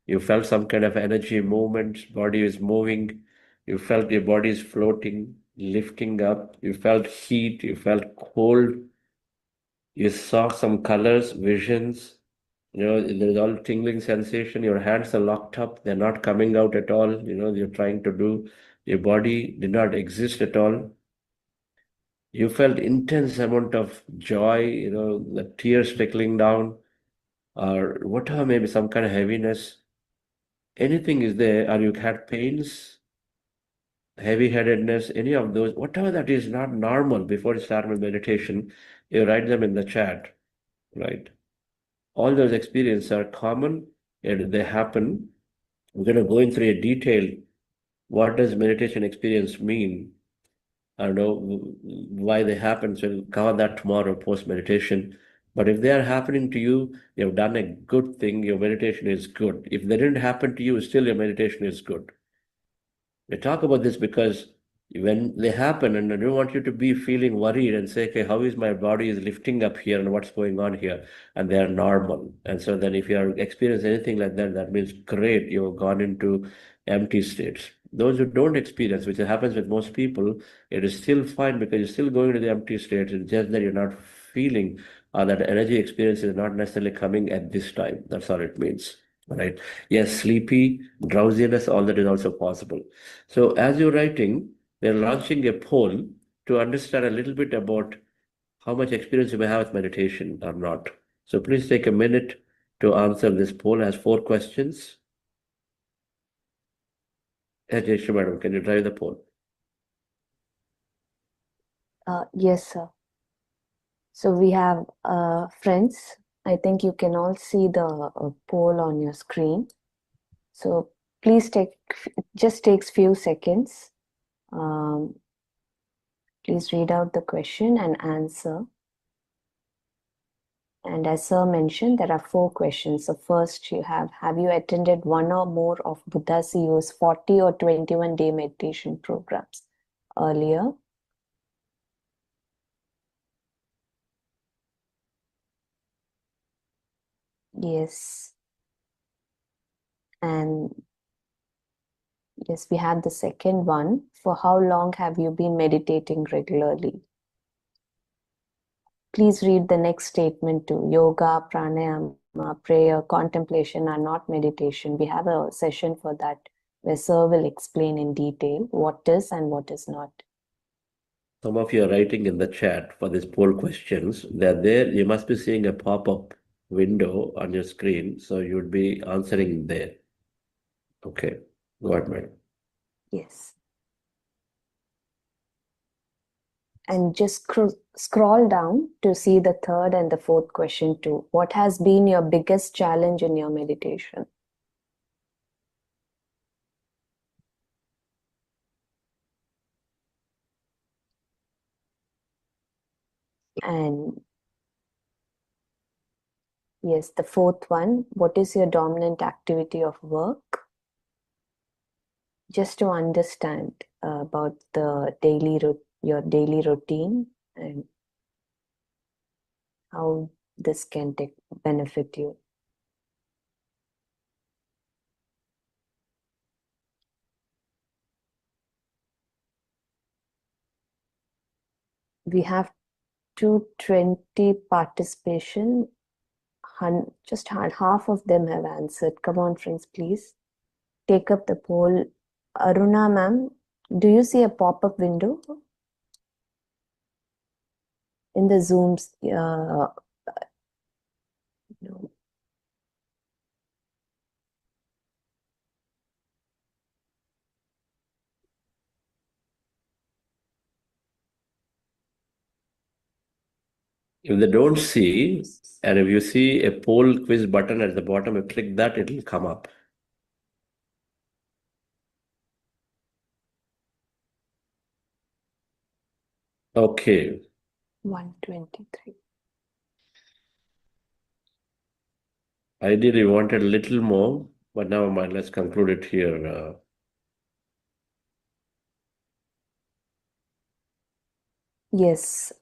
you felt some kind of energy movement, body is moving, you felt your body is floating, lifting up, you felt heat, you felt cold, you saw some colors, visions, there's all tingling sensation, your hands are locked up, they're not coming out at all, you're trying to do, your body did not exist at all. You felt intense amount of joy, the tears trickling down, or whatever, maybe some kind of heaviness. Anything is there, or you had pains, heavy-headedness, any of those, whatever that is not normal before you start with meditation, you write them in the chat, right? All those experiences are common and they happen. We're going to go into a detail. What does meditation experience mean? I don't know why they happen, so we'll cover that tomorrow post meditation. But if they are happening to you, you've done a good thing, your meditation is good. If they didn't happen to you, still your meditation is good. We talk about this because when they happen, and I don't want you to be feeling worried and say, okay, how is my body is lifting up here and what's going on here? And they are normal. And so then if you are experiencing anything like that, that means great, you've gone into empty states. Those who don't experience, which happens with most people, it is still fine because you're still going to the empty states. It's just that you're not feeling, or that energy experience is not necessarily coming at this time. That's all it means. Right? Yes, sleepy, drowsiness, all that is also possible. So as you're writing, they're launching a poll to understand a little bit about how much experience you may have with meditation or not. So please take a minute to answer this poll. It has 4 questions. Jayashree Madam, can you drive the poll? Yes, sir. So we have friends. I think you can all see the poll on your screen. So please just takes few seconds. Please read out the question and answer. And as sir mentioned, there are 4 questions. So first you have you attended one or more of Buddha CEO's 40 or 21-day meditation programs earlier? Yes. And yes, we have the second one. For how long have you been meditating regularly? Please read the next statement too. Yoga, pranayama, prayer, contemplation are not meditation. We have a session for that where sir will explain in detail what is and what is not. Some of you are writing in the chat for these poll questions. They're there. You must be seeing a pop-up window on your screen. So you would be answering there. Okay. Go ahead, madam. Yes. And just scroll down to see the third and the fourth question too. What has been your biggest challenge in your meditation? And yes, the fourth one, what is your dominant activity of work? Just to understand about the your daily routine and how this can benefit you. We have 220 participation. Just half of them have answered. Come on, friends, please. Take up the poll. Aruna ma'am, do you see a pop-up window in the Zooms? No. If they don't see, and if you see a poll quiz button at the bottom, you click that, it will come up. Okay. 123. Ideally, we wanted a little more, but never mind. Let's conclude it here. Yes.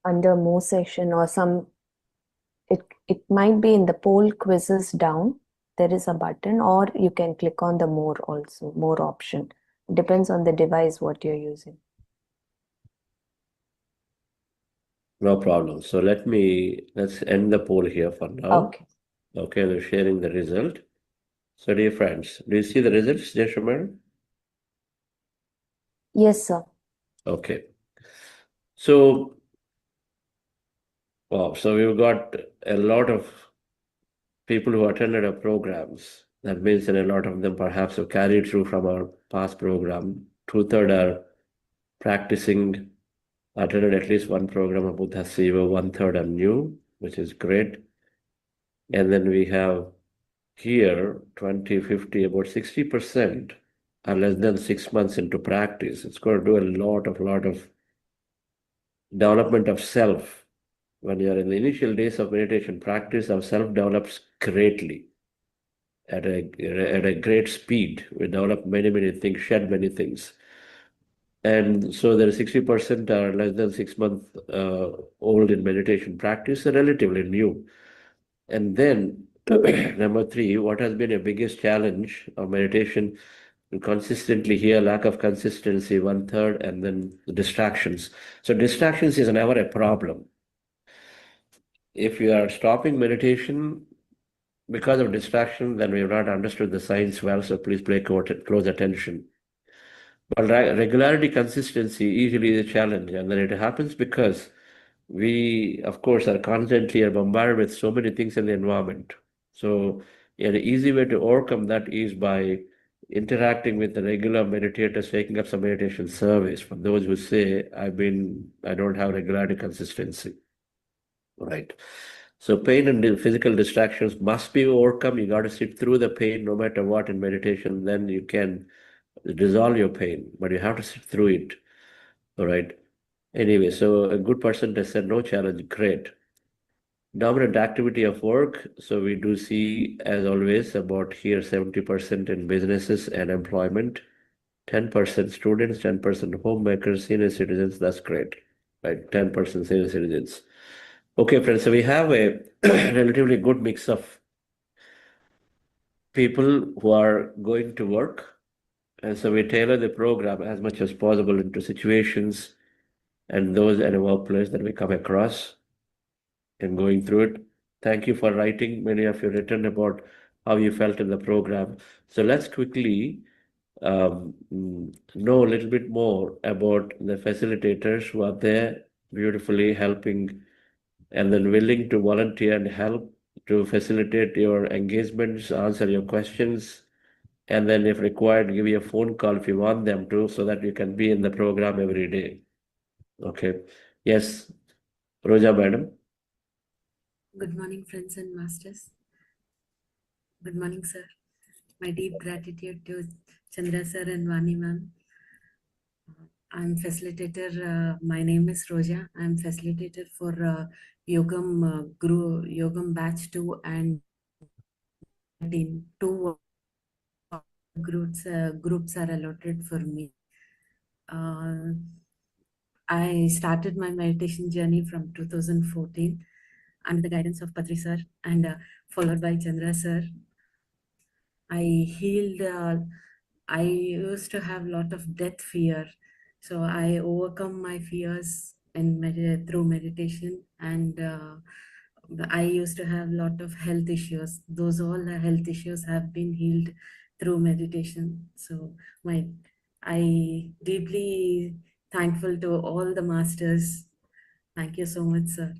Under more section or some, it might be in the poll quizzes down. There is a button, or you can click on the more also, more option. Depends on the device what you're using. No problem. So let's end the poll here for now. Okay. Okay, we're sharing the result. So dear friends, do you see the results, dear Shumar? Yes, sir. Okay. So, wow, so we've got a lot of people who attended our programs. That means that a lot of them perhaps have carried through from our past program. 2/3 are practicing, attended at least one program of Buddha Siva, 1/3 are new, which is great. And then we have here 20, 50, about 60% are less than 6 months into practice. It's going to do a lot of development of self. When you're in the initial days of meditation practice, our self develops greatly at a great speed. We develop many things, shed many things. And so there are 60% are less than 6 months old in meditation practice, relatively new. And then number 3, what has been a biggest challenge of meditation? Consistently here, lack of consistency, 1/3, and then the distractions. So distractions is never a problem. If you are stopping meditation because of distraction, then we have not understood the science well, so please pay close attention. But regularity, consistency usually is a challenge, and then it happens because we, of course, are constantly bombarded with so many things in the environment. So an easy way to overcome that is by interacting with the regular meditators, taking up some meditation service. For those who say, I don't have regularity, consistency. Right. So pain and physical distractions must be overcome. You got to sit through the pain no matter what in meditation, then you can dissolve your pain, but you have to sit through it. All right. Anyway, so a good percentage said no challenge, great. Dominant activity of work. So we do see, as always, about here 70% in businesses and employment, 10% students, 10% homemakers, senior citizens. That's great, right? 10% senior citizens. Okay, friends, so we have a relatively good mix of people who are going to work. And so we tailor the program as much as possible into situations and those in a workplace that we come across and going through it. Thank you for writing. Many of you written about how you felt in the program. So let's quickly know a little bit more about the facilitators who are there beautifully helping and then willing to volunteer and help to facilitate your engagements, answer your questions, and then if required, give you a phone call if you want them to, so that you can be in the program every day. Okay. Yes, Roja madam. Good morning, friends and masters. Good morning, sir. My deep gratitude to Chandra sir and Vani ma'am. I'm facilitator. My name is Roja. I'm facilitator for Yogam Batch 2 and 2 groups are allotted for me. I started my meditation journey from 2014 under the guidance of Patri sir and followed by Chandra sir. I healed I used to have a lot of death fear. So I overcome my fears through meditation, and I used to have a lot of health issues. Those all the health issues have been healed through meditation. So I deeply thankful to all the masters. Thank you so much, sir.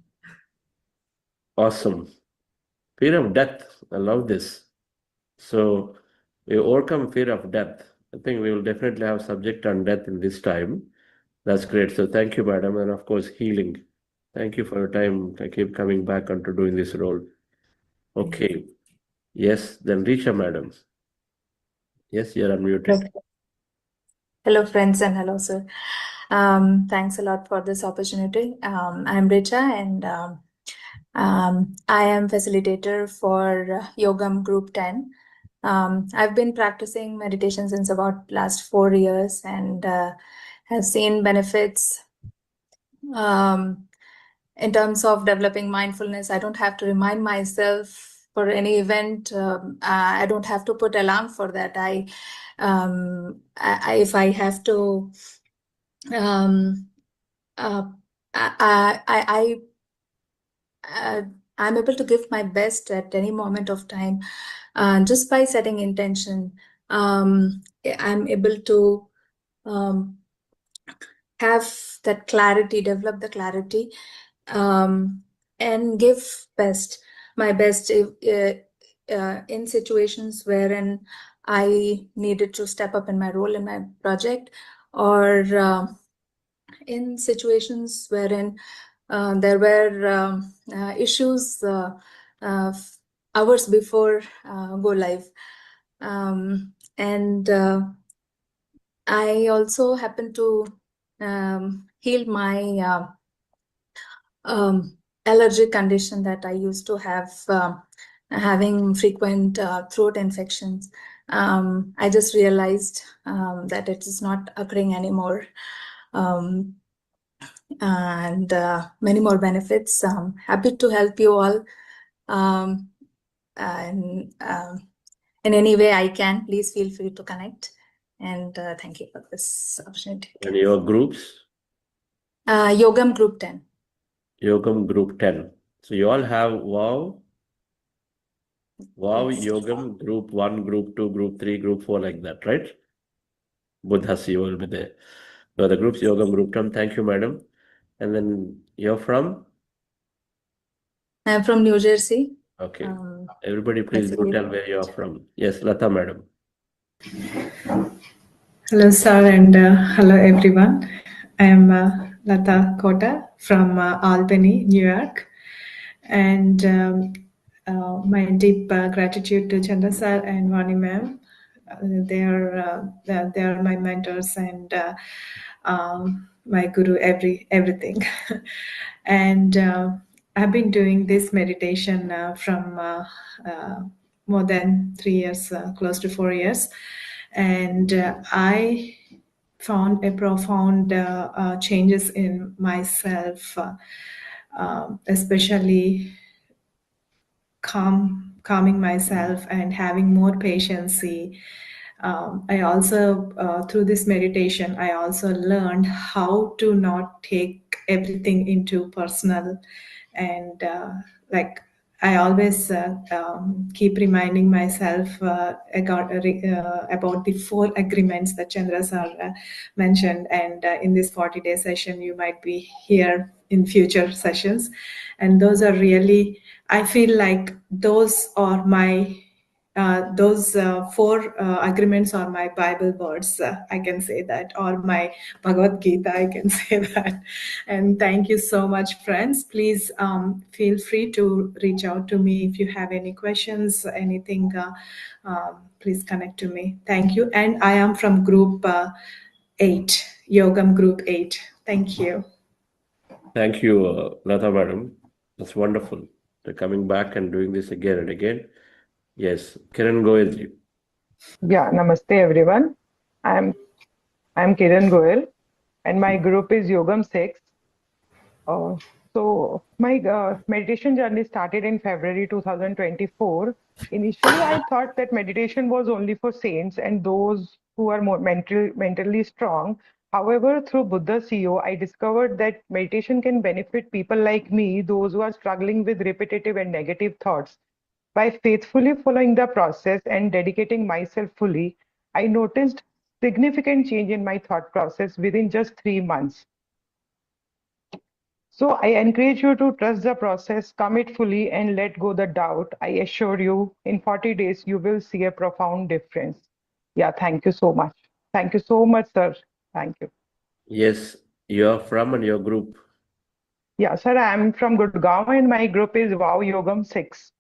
Awesome. Fear of death. I love this. So we overcome fear of death. I think we will definitely have subject on death in this time. That's great. So thank you, madam. And of course, healing. Thank you for your time. I keep coming back onto doing this role. Okay. Yes, then Risha, madam. Yes, you're unmuted. Hello, friends, and hello, sir. Thanks a lot for this opportunity. I'm Richa, and I am facilitator for Yogam Group 10. I've been practicing meditation since about last 4 years, and have seen benefits in terms of developing mindfulness. I don't have to remind myself for any event. I don't have to put alarm for that. If I have to, I'm able to give my best at any moment of time, just by setting intention. I'm able to have that clarity, develop the clarity, and give my best in situations wherein I needed to step up in my role in my project, or in situations wherein there were issues hours before go live. And I also happen to heal my allergic condition that I used to have, having frequent throat infections. I just realized that it is not occurring anymore. And many more benefits. Happy to help you all. And in any way I can, please feel free to connect. And thank you for this opportunity. And your groups? Yogam Group 10. Yogam Group 10. So you all have Wow, Yes. Yogam Group 1, Group 2, Group 3, Group 4, like that, right? Buddhasi will be there. So the groups Yogam Group 10. Thank you, madam. And then you're from? I'm from New Jersey. Okay. Everybody please do tell where you're from. Yes, Lata madam. Hello, sir, and hello, everyone. I am Lata Kota from Albany, New York. And my deep gratitude to Chandra sir and Vani ma'am. They are my mentors and my guru, everything. And I've been doing this meditation from more than 3 years, close to 4 years. And I found a profound changes in myself, especially calming myself and having more patience. I also, through this meditation, I also learned how to not take everything into personal. And like I always keep reminding myself about the 4 agreements that Chandra sir mentioned. And in this 40-day session, you might be here in future sessions. And those are really, I feel like those are my those 4 agreements are my Bible words, I can say that, or my Bhagavad Gita, I can say that. And thank you so much, friends. Please feel free to reach out to me if you have any questions, anything, please connect to me. Thank you. And I am from group 8, Yogam Group 8. Thank you. Thank you, Lata madam. That's wonderful. They're coming back and doing this again and again. Yes, Kiran Goyal. Yeah, namaste everyone. I'm Kiran Goyal, and my group is Yogam 6. So my meditation journey started in February 2024. Initially, I thought that meditation was only for saints and those who are more mentally strong. However, through Buddha CEO, I discovered that meditation can benefit people like me, those who are struggling with repetitive and negative thoughts. By faithfully following the process and dedicating myself fully, I noticed significant change in my thought process within just 3 months. So I encourage you to trust the process, commit fully, and let go the doubt. I assure you, in 40 days, you will see a profound difference. Yeah, thank you so much. Thank you so much, sir. Thank you. Yes, you're from and your group. Yeah, sir, I'm from Gurgaon and my group is Wow Yogam 6.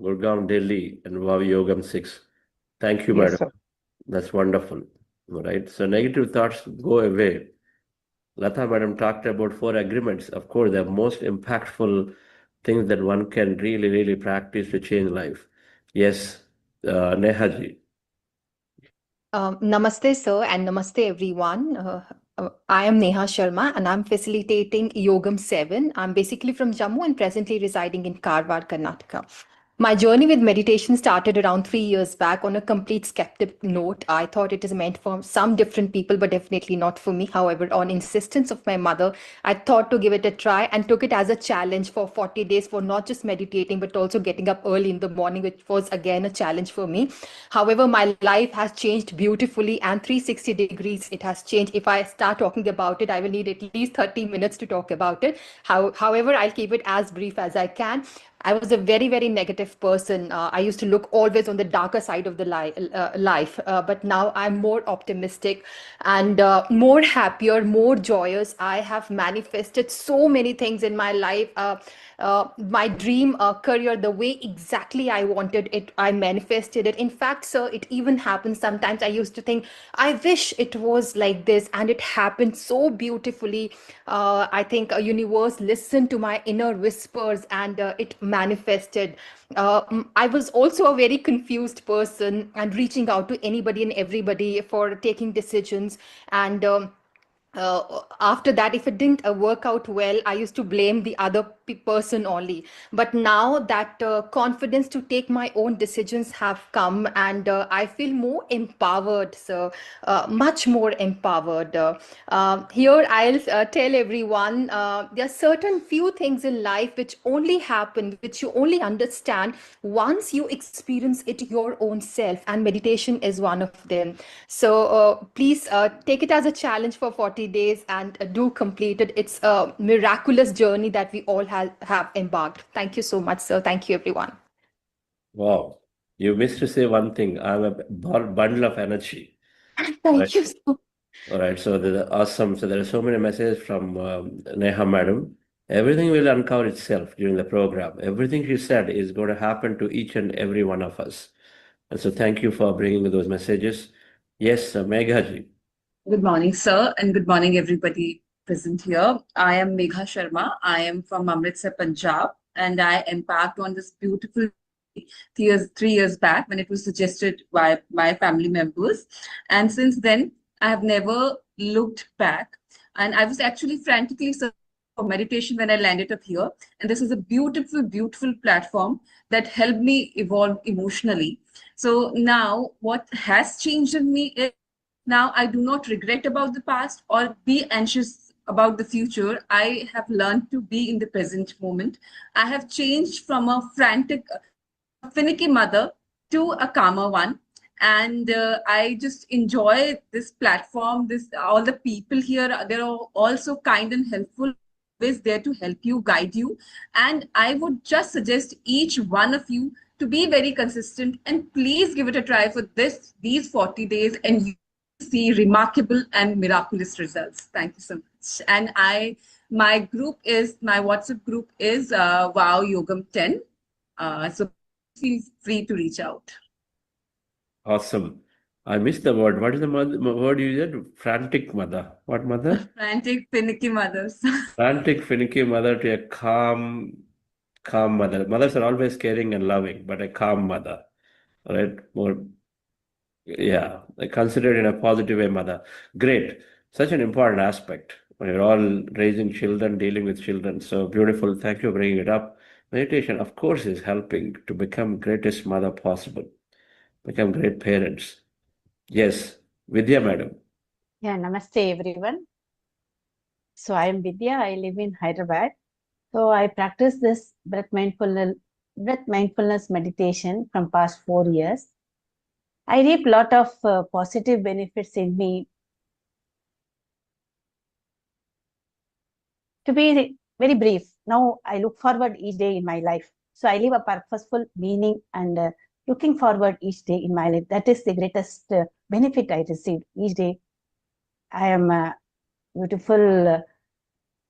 Gurgaon, Delhi, and Wow Yogam 6. Thank you, Yes, madam. sir. That's wonderful. All right. So negative thoughts go away. Lata madam talked about 4 agreements. Of course, the most impactful things that one can really, really practice to change life. Yes, Nehaji. Namaste, sir, and namaste, everyone. I am Neha Sharma, and I'm facilitating Yogam 7. I'm basically from Jammu and presently residing in Karwar, Karnataka. My journey with meditation started around 3 years back on a complete skeptic note. I thought it is meant for some different people, but definitely not for me. However, on insistence of my mother, I thought to give it a try and took it as a challenge for 40 days for not just meditating, but also getting up early in the morning, which was again a challenge for me. However, my life has changed beautifully and 360 degrees it has changed. If I start talking about it, I will need at least 30 minutes to talk about it. However, I'll keep it as brief as I can. I was a very, very negative person. I used to look always on the darker side of the life, but now I'm more optimistic and more happier, more joyous. I have manifested so many things in my life. My dream career, the way exactly I wanted it, I manifested it. In fact, sir, it even happens sometimes. I used to think, I wish it was like this, and it happened so beautifully. I think a universe listened to my inner whispers and it manifested. I was also a very confused person and reaching out to anybody and everybody for taking decisions. And after that, if it didn't work out well, I used to blame the other person only. But now that confidence to take my own decisions have come, and I feel more empowered, so much more empowered. Here I'll tell everyone there are certain few things in life which only happen, which you only understand once you experience it your own self, and meditation is one of them. So please take it as a challenge for 40 days and do complete it. It's a miraculous journey that we all have embarked. Thank you so much, sir. Thank you, everyone. Wow. You missed to say one thing. I'm a bundle of energy. Thank you so All right. So awesome. So there are so many messages from Neha madam. Everything will uncover itself during the program. Everything she said is going to happen to each and every one of us. And so thank you for bringing those messages. Yes, Meghaji. Good morning, sir, and good morning, everybody present here. I am Megha Sharma. I am from Amritsar, Punjab, and I embarked on this beautiful 3 years back when it was suggested by my family members. And since then, I have never looked back. And I was actually frantically searching for meditation when I landed up here. And this is a beautiful, beautiful platform that helped me evolve emotionally. So now, what has changed in me is now I do not regret about the past or be anxious about the future. I have learned to be in the present moment. I have changed from a frantic, finicky mother to a calmer one. And I just enjoy this platform. This all the people here, they're all so kind and helpful, always there to help you, guide you. And I would just suggest each one of you to be very consistent and please give it a try for these 40 days, and you see remarkable and miraculous results. Thank you so much. And my WhatsApp group is Wow Yogam 10. So feel free to reach out. Awesome. I missed the word. What is the word you said? Frantic mother. What mother? Frantic, finicky mothers. Frantic, finicky mother to a calm mother. Mothers are always caring and loving, but a calm mother. All right. More, yeah, considered in a positive way, mother. Great. Such an important aspect when you're all raising children, dealing with children. So beautiful. Thank you for bringing it up. Meditation, of course, is helping to become greatest mother possible, become great parents. Yes, Vidya madam. Yeah, namaste everyone. So I am Vidya. I live in Hyderabad. So I practice this breath mindfulness meditation from past 4 years. I reap a lot of positive benefits in me. To be very brief, now I look forward each day in my life. So I live a purposeful meaning and looking forward each day in my life. That is the greatest benefit I receive each day. I am a beautiful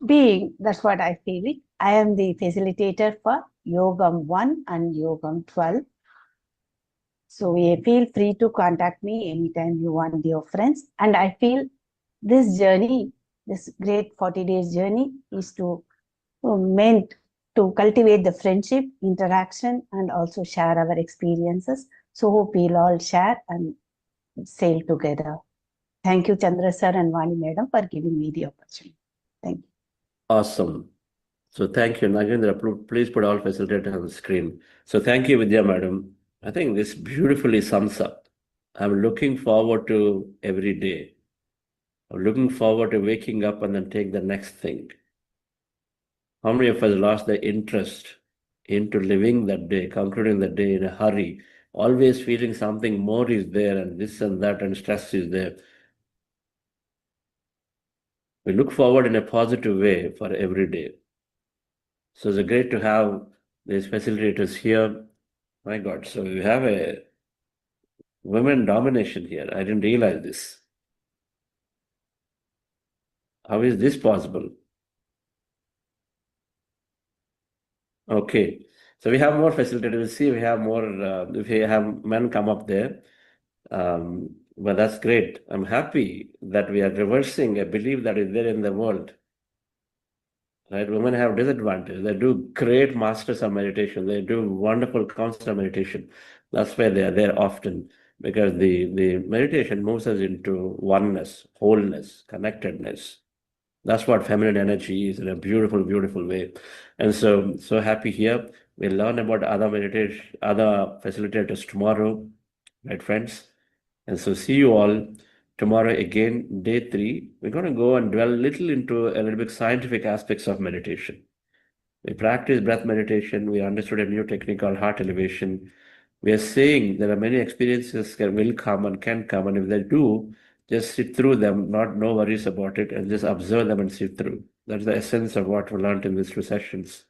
being. That's what I feel it. I am the facilitator for Yogam 1 and Yogam 12. So feel free to contact me anytime you want, dear friends. And I feel this journey, this great 40 days journey is meant to cultivate the friendship, interaction, and also share our experiences. So hope we'll all share and sail together. Thank you, Chandra sir and Vani madam, for giving me the opportunity. Thank you. Awesome. So thank you, Nagendra. Please put all facilitators on the screen. So thank you, Vidya madam. I think this beautifully sums up. I'm looking forward to every day. I'm looking forward to waking up and then take the next thing. How many of us lost the interest into living that day, concluding the day in a hurry, always feeling something more is there and this and that and stress is there? We look forward in a positive way for every day. So it's great to have these facilitators here. My God, so we have a women domination here. I didn't realize this. How is this possible? Okay, so we have more facilitators. We'll see if we have more, if we have men come up there. But that's great. I'm happy that we are reversing a belief that is there in the world. Right? Women have disadvantage. They do great masters of meditation. They do wonderful counsel of meditation. That's why they are there often, because the meditation moves us into oneness, wholeness, connectedness. That's what feminine energy is in a beautiful, beautiful way. And so happy here. We'll learn about other facilitators tomorrow, right, friends? And so see you all tomorrow again, day 3. We're going to go and dwell a little into a little bit scientific aspects of meditation. We practice breath meditation. We understood a new technique called heart elevation. We are saying there are many experiences that will come and can come, and if they do, just sit through them, no worries about it, and just observe them and sit through. That's the essence of what we learned in these 2 sessions.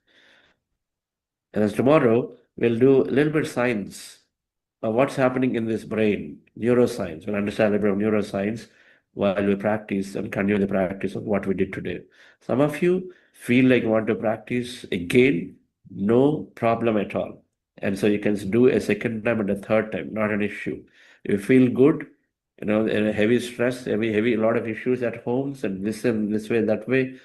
And as tomorrow, we'll do a little bit science of what's happening in this brain, neuroscience. We'll understand a little bit of neuroscience while we practice and continue the practice of what we did today. Some of you feel like you want to practice again, no problem at all. And so you can do a second time and a third time, not an issue. You feel good, in a heavy stress, a lot of issues at home, and this way, that way,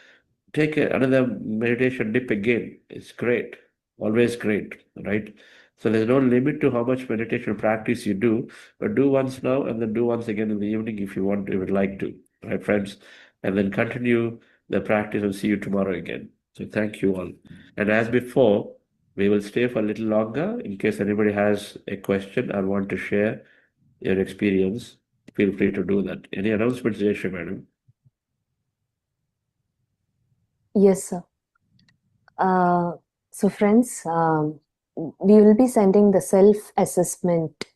take another meditation dip again. It's great, always great, right? So there's no limit to how much meditation practice you do, but do once now and then do once again in the evening if you would like to, right, friends? And then continue the practice and see you tomorrow again. So thank you all. And as before, we will stay for a little longer in case anybody has a question or want to share your experience. Feel free to do that. Any announcements, Jayashree madam? Yes, sir. So friends, we will be sending the self-assessment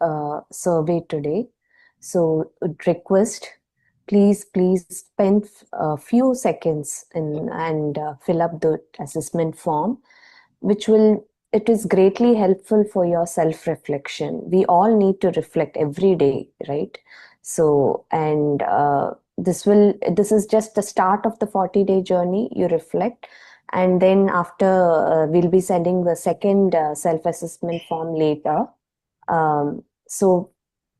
survey today. So would request, please spend a few seconds and fill up the assessment form, it is greatly helpful for your self-reflection. We all need to reflect every day, right? So, and this is just the start of the 40-day journey. You reflect, and then after we'll be sending the second self-assessment form later. So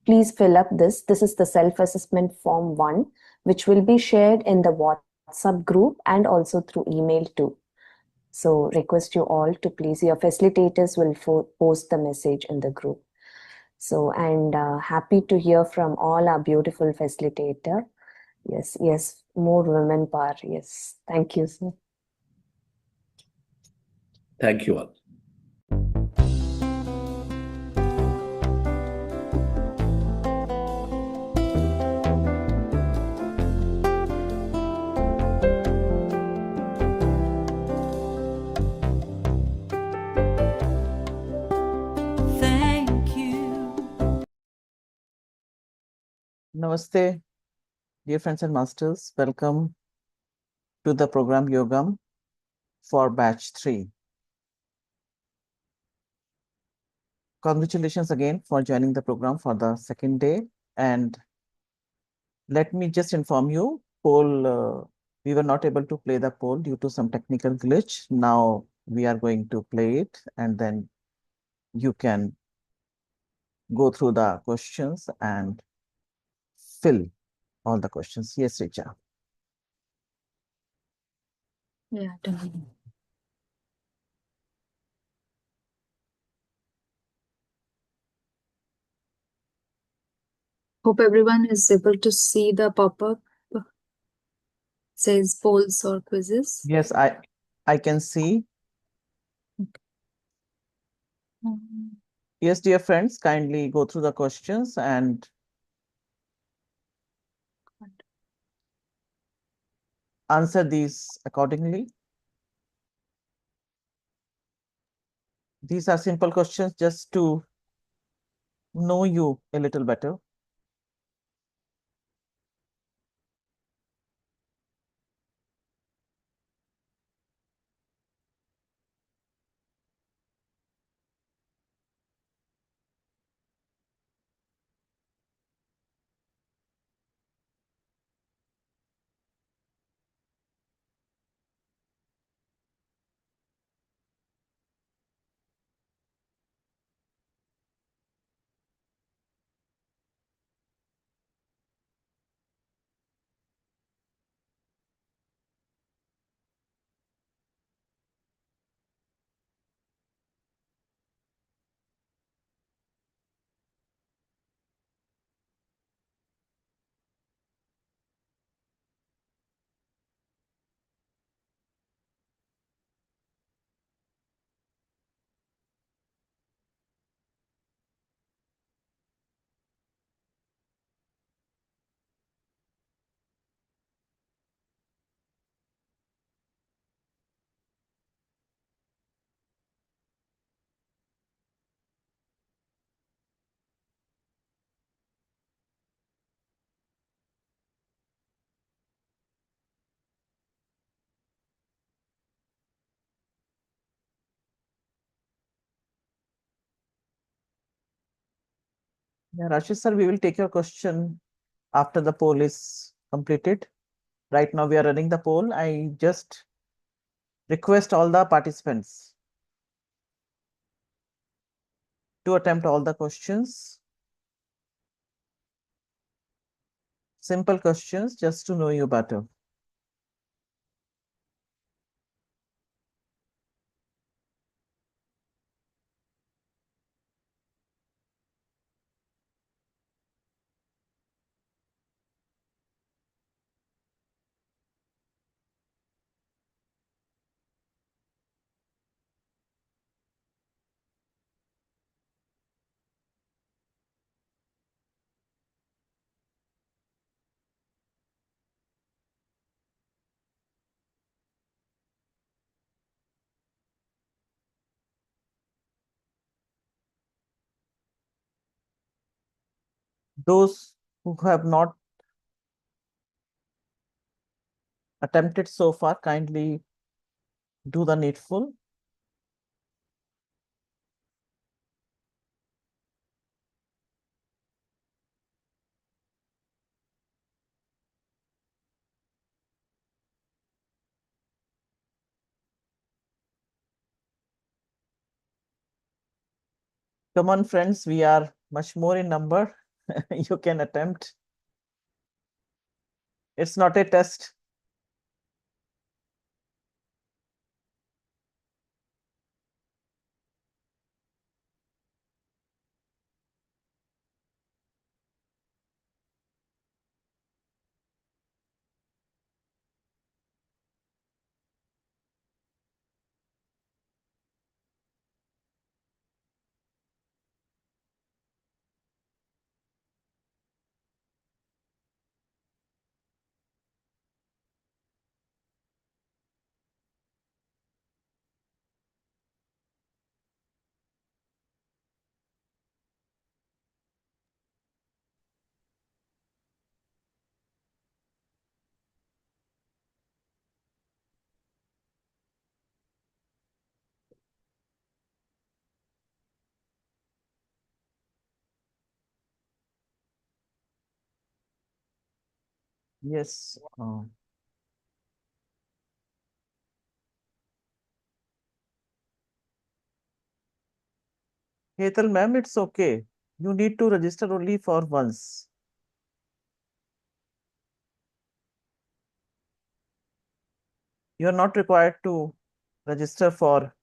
please fill up this. This is the self-assessment form 1, which will be shared in the WhatsApp group and also through email too. So request you all to please, your facilitators will post the message in the group. So, and happy to hear from all our beautiful facilitator. Yes, more women power. Yes, thank you, sir. Thank you all. Namaste, dear friends and masters. Welcome to the program Yogam for batch 3. Congratulations again for joining the program for the second day. And let me just inform you, we were not able to play the poll due to some technical glitch. Now we are going to play it, and then you can go through the questions and fill all the questions. Yes, Richa. Yeah, done. Hope everyone is able to see the pop-up. Says polls or quizzes. Yes, I can see. Yes, dear friends, kindly go through the questions and answer these accordingly. These are simple questions just to know you a little better. Yeah, Rashish sir, we will take your question after the poll is completed. Right now we are running the poll. I just request all the participants to attempt all the questions. Simple questions just to know you better. Those who have not attempted so far, kindly do the needful. Come on, friends, we are much more in number. You can attempt. It's not a test. Yes. Hetal ma'am, it's okay. You need to register only for once. You are not required to register for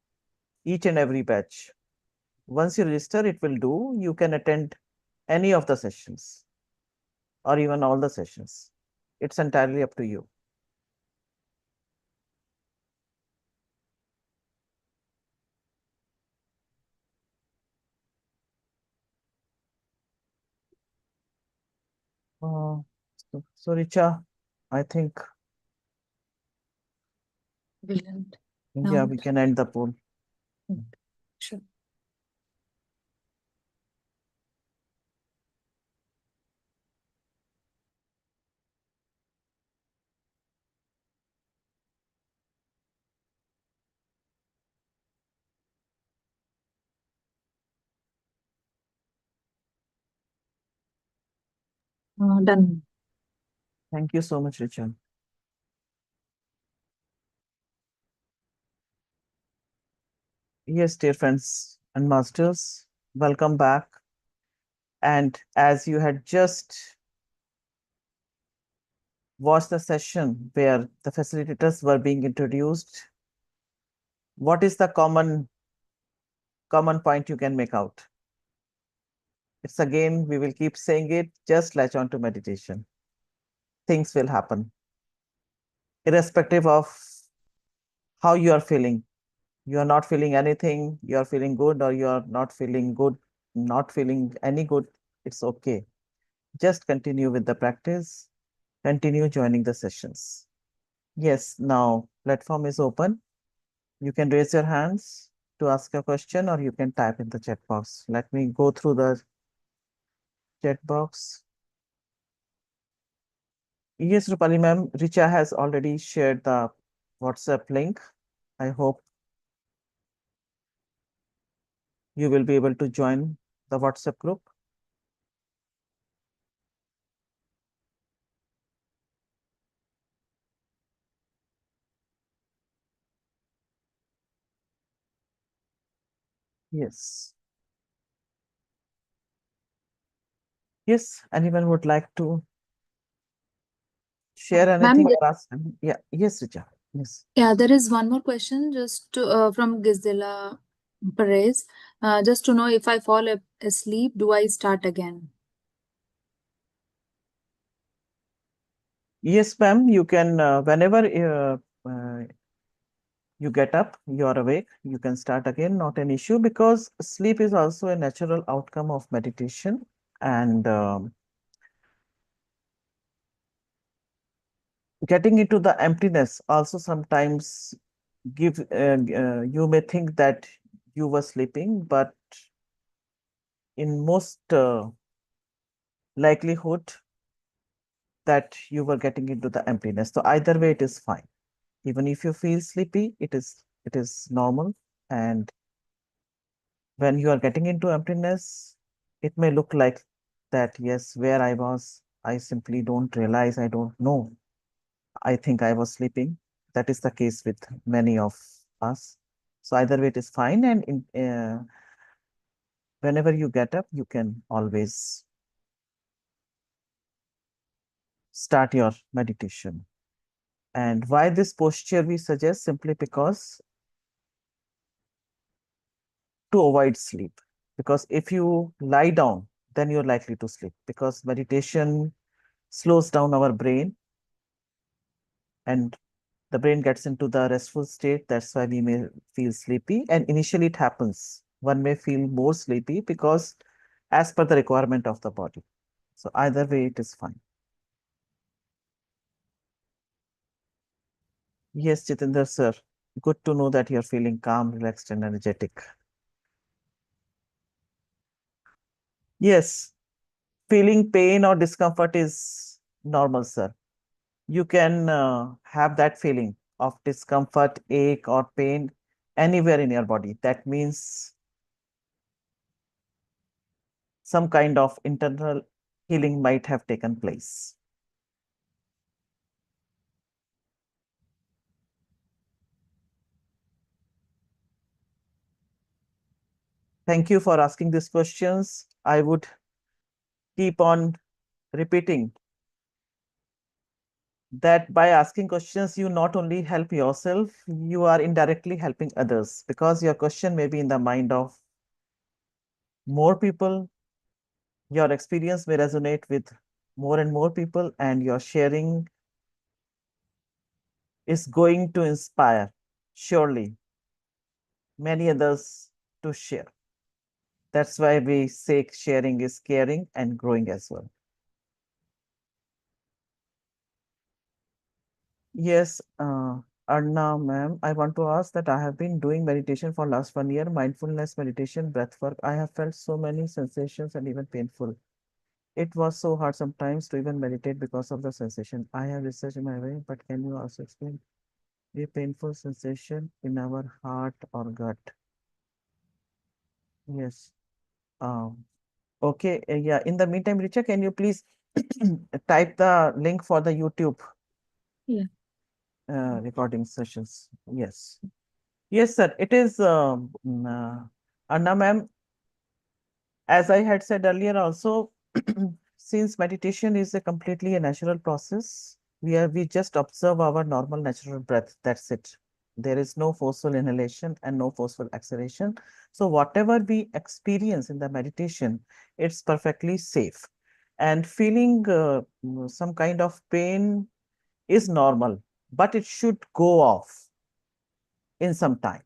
each and every batch. Once you register, it will do. You can attend any of the sessions or even all the sessions. It's entirely up to you. So Richa, I think Brilliant. yeah, we can end the poll. Sure. Done. Thank you so much, Richa. Yes, dear friends and masters, welcome back. And as you had just watched the session where the facilitators were being introduced, what is the common point you can make out? It's again, we will keep saying it, just latch on to meditation. Things will happen. Irrespective of how you are feeling. You are not feeling anything, you are feeling good, or you are not feeling good, not feeling any good, it's okay. Just continue with the practice, continue joining the sessions. Yes, now platform is open. You can raise your hands to ask a question, or you can type in the chat box. Let me go through the chat box. Yes, Rupali ma'am, Richa has already shared the WhatsApp link. I hope you will be able to join the WhatsApp group. Yes. Yes, anyone would like to share Ma'am, anything or ask? Yeah, yes, Richa. Yes. yeah, there is one more question just from Gizela Perez. Just to know, if I fall asleep, do I start again? Yes, ma'am, you can, whenever you get up, you are awake, you can start again, not an issue, because sleep is also a natural outcome of meditation. And getting into the emptiness also sometimes you may think that you were sleeping, but in most likelihood that you were getting into the emptiness. So either way, it is fine. Even if you feel sleepy, it is normal. And when you are getting into emptiness, it may look like that, yes, where I was, I simply don't realize, I don't know. I think I was sleeping. That is the case with many of us. So either way, it is fine. And whenever you get up, you can always start your meditation. And why this posture we suggest? Simply because to avoid sleep. Because if you lie down, then you're likely to sleep, because meditation slows down our brain and the brain gets into the restful state. That's why we may feel sleepy. And initially it happens. One may feel more sleepy because as per the requirement of the body. So either way, it is fine. Yes, Jitendra sir. Good to know that you're feeling calm, relaxed, and energetic. Yes, feeling pain or discomfort is normal, sir. You can have that feeling of discomfort, ache, or pain anywhere in your body. That means some kind of internal healing might have taken place. thank you for asking these questions. I would keep on repeating that by asking questions, you not only help yourself, you are indirectly helping others, because your question may be in the mind of more people. Your experience may resonate with more and more people, and your sharing is going to inspire, surely, many others to share. That's why we say sharing is caring and growing as well. Yes, Arna ma'am, I want to ask that I have been doing meditation for last 1 year, mindfulness meditation, breath work. I have felt so many sensations and even painful. It was so hard sometimes to even meditate because of the sensation. I have researched in my way, but can you also explain the painful sensation in our heart or gut? Yes. Um, okay. Yeah. In the meantime, Richa, can you please type the link for the YouTube Yeah. recording sessions? Yes. Yes, sir. It is, Anna ma'am, as I had said earlier also, since meditation is a completely a natural process, we just observe our normal natural breath. That's it. There is no forceful inhalation and no forceful exhalation. So whatever we experience in the meditation, it's perfectly safe. And feeling some kind of pain is normal, but it should go off in some time.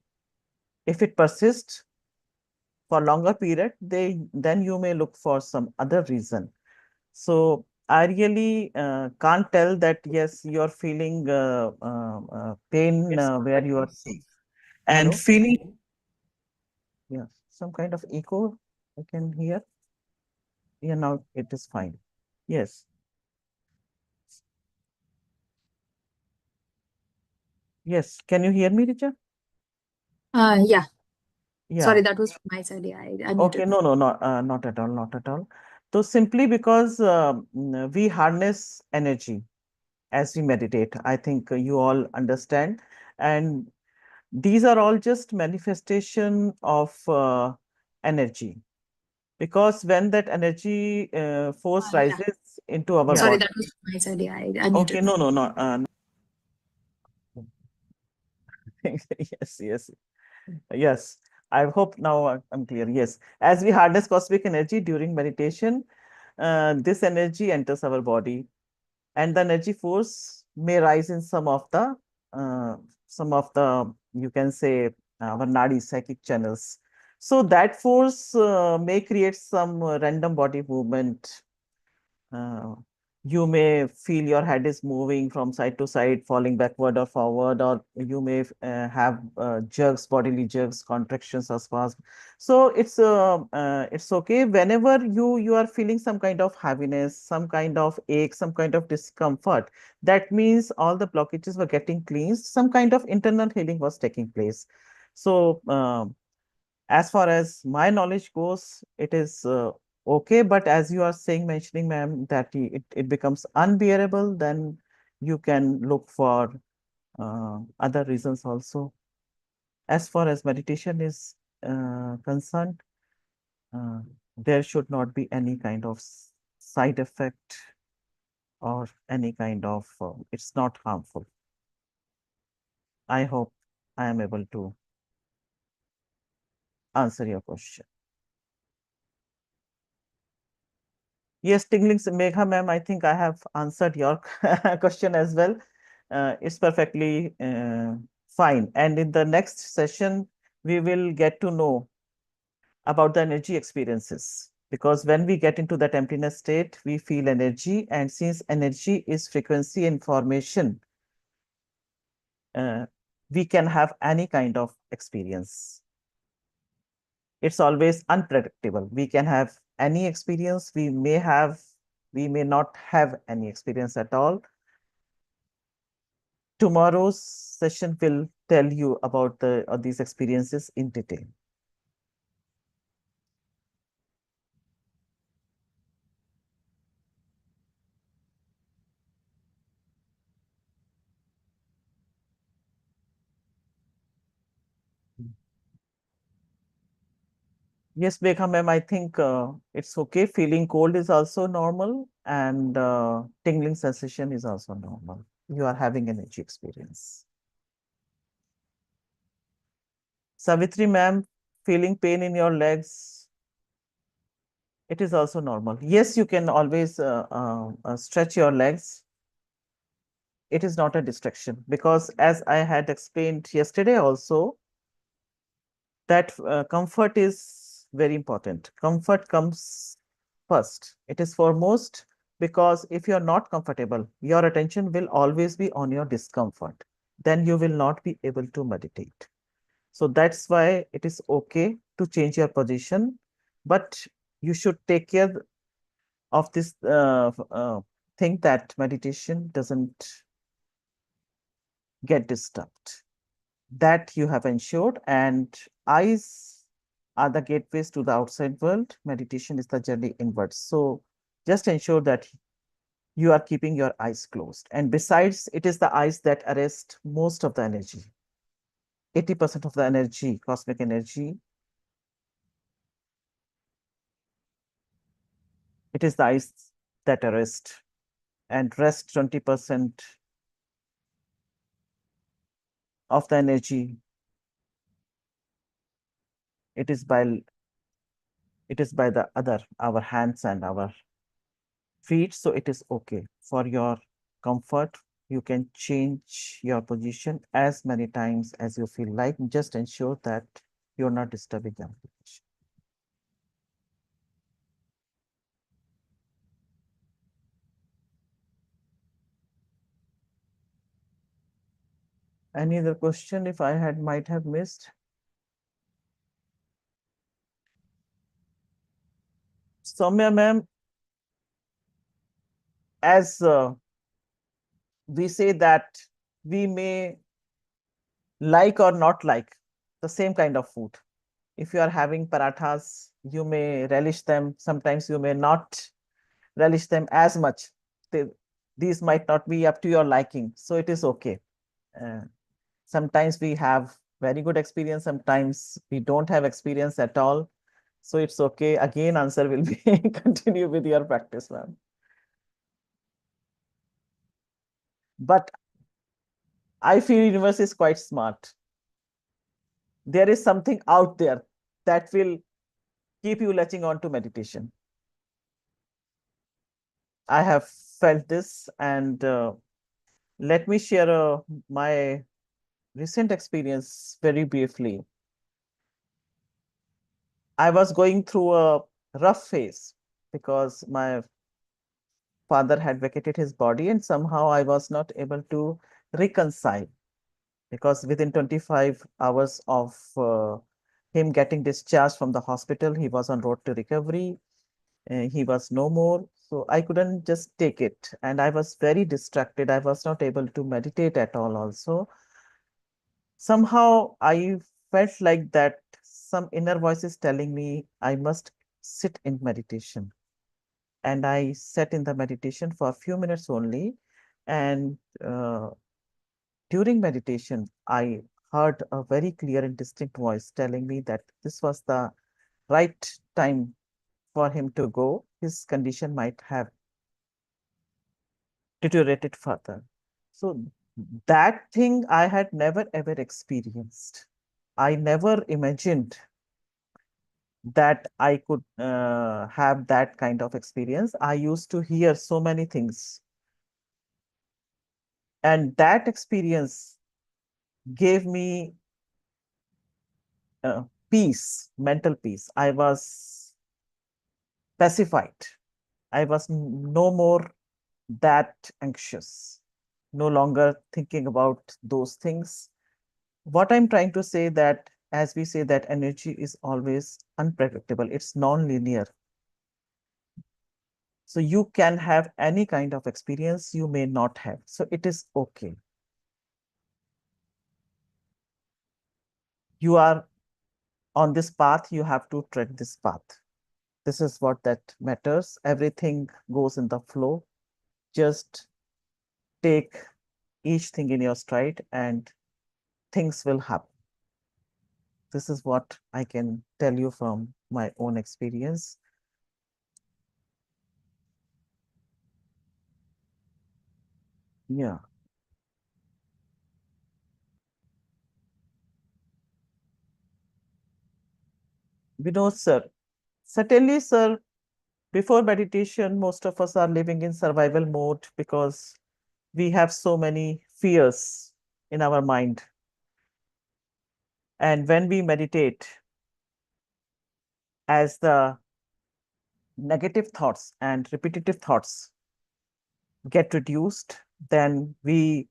If it persists for longer period, then you may look for some other reason. So I really can't tell that yes, you're feeling pain where you are safe and Hello? feeling, yeah, some kind of echo I can hear. Yeah, now it is fine. Yes. Yes. Can you hear me, Richa? Yeah. Yeah. Sorry, that was from my side. Yeah, I Okay. muted. No, no, not at all. Not at all. So simply because we harness energy as we meditate. I think you all understand. And these are all just manifestation of energy. Because when that energy force Yeah. rises into our Sorry, body. that was from my side. Yeah, I Okay, muted. no, no, no. Yes, yes, yes. I hope now I'm clear. Yes, as we harness cosmic energy during meditation, this energy enters our body, and the energy force may rise in uh, some of the you can say our nadi psychic channels. So that force may create some random body movement. uh, you may feel your head is moving from side to side, falling backward or forward, or you may have jerks, bodily jerks, contractions or spasms. So it's okay whenever you are feeling some kind of heaviness, some kind of ache, some kind of discomfort. That means all the blockages were getting cleansed. Some kind of internal healing was taking place. So as far as my knowledge goes, it is okay. But as you are saying, mentioning, ma'am, that it becomes unbearable, then you can look for other reasons also. As far as meditation is concerned, uh, there should not be any kind of side effect or any kind of, it's not harmful. I hope I am able to answer your question. Yes, Tinglings, Megha ma'am, I think I have answered your question as well. It's perfectly fine. And in the next session, we will get to know about the energy experiences. Because when we get into that emptiness state, we feel energy. And since energy is frequency information, we can have any kind of experience. It's always unpredictable. We can have any experience. We may not have any experience at all. Tomorrow's session will tell you about these experiences in detail. Yes, Bekha ma'am, I think it's okay. Feeling cold is also normal, and tingling sensation is also normal. You are having energy experience. Savitri ma'am, feeling pain in your legs, it is also normal. Yes, you can always stretch your legs. It is not a distraction, because as I had explained yesterday also, that comfort is very important. Comfort comes first. It is foremost, because if you are not comfortable, your attention will always be on your discomfort. Then you will not be able to meditate. So that's why it is okay to change your position, but you should take care of this thing, that meditation doesn't get disturbed. That you have ensured, and eyes are the gateways to the outside world. Meditation is the journey inwards. So just ensure that you are keeping your eyes closed. And besides, it is the eyes that arrest most of the energy. 80% of the energy, cosmic energy, it is the eyes that arrest, and rest 20% of the energy, it is by the other, our hands and our feet. So it is okay. For your comfort, you can change your position as many times as you feel like. Just ensure that you're not disturbing your meditation. Any other question if I might have missed? Soumya ma'am, as we say that we may like or not like the same kind of food. If you are having parathas, you may relish them. Sometimes you may not relish them as much. These might not be up to your liking. So it is okay. Sometimes we have very good experience. Sometimes we don't have experience at all. So it's okay. Again, answer will be continue with your practice, ma'am. But I feel universe is quite smart. There is something out there that will keep you latching on to meditation. I have felt this, and let me share my recent experience very briefly. I was going through a rough phase because my father had vacated his body, and somehow I was not able to reconcile, because within 25 hours of him getting discharged from the hospital, he was on road to recovery. He was no more. So I couldn't just take it. And I was very distracted. I was not able to meditate at all also. Somehow I felt like that some inner voice is telling me I must sit in meditation. And I sat in the meditation for a few minutes only. And during meditation, I heard a very clear and distinct voice telling me that this was the right time for him to go. His condition might have deteriorated further. So that thing I had never ever experienced. I never imagined that I could have that kind of experience. I used to hear so many things. And that experience gave me peace, mental peace. I was pacified. I was no more that anxious, no longer thinking about those things. What I'm trying to say, that as we say that energy is always unpredictable, it's non-linear. So you can have any kind of experience, you may not have. So it is okay. You are on this path, you have to tread this path. This is what that matters. Everything goes in the flow. Just take each thing in your stride and things will happen. This is what I can tell you from my own experience. Yeah. Vinod sir, certainly sir, before meditation, most of us are living in survival mode because we have so many fears in our mind. And when we meditate, as the negative thoughts and repetitive thoughts get reduced, then we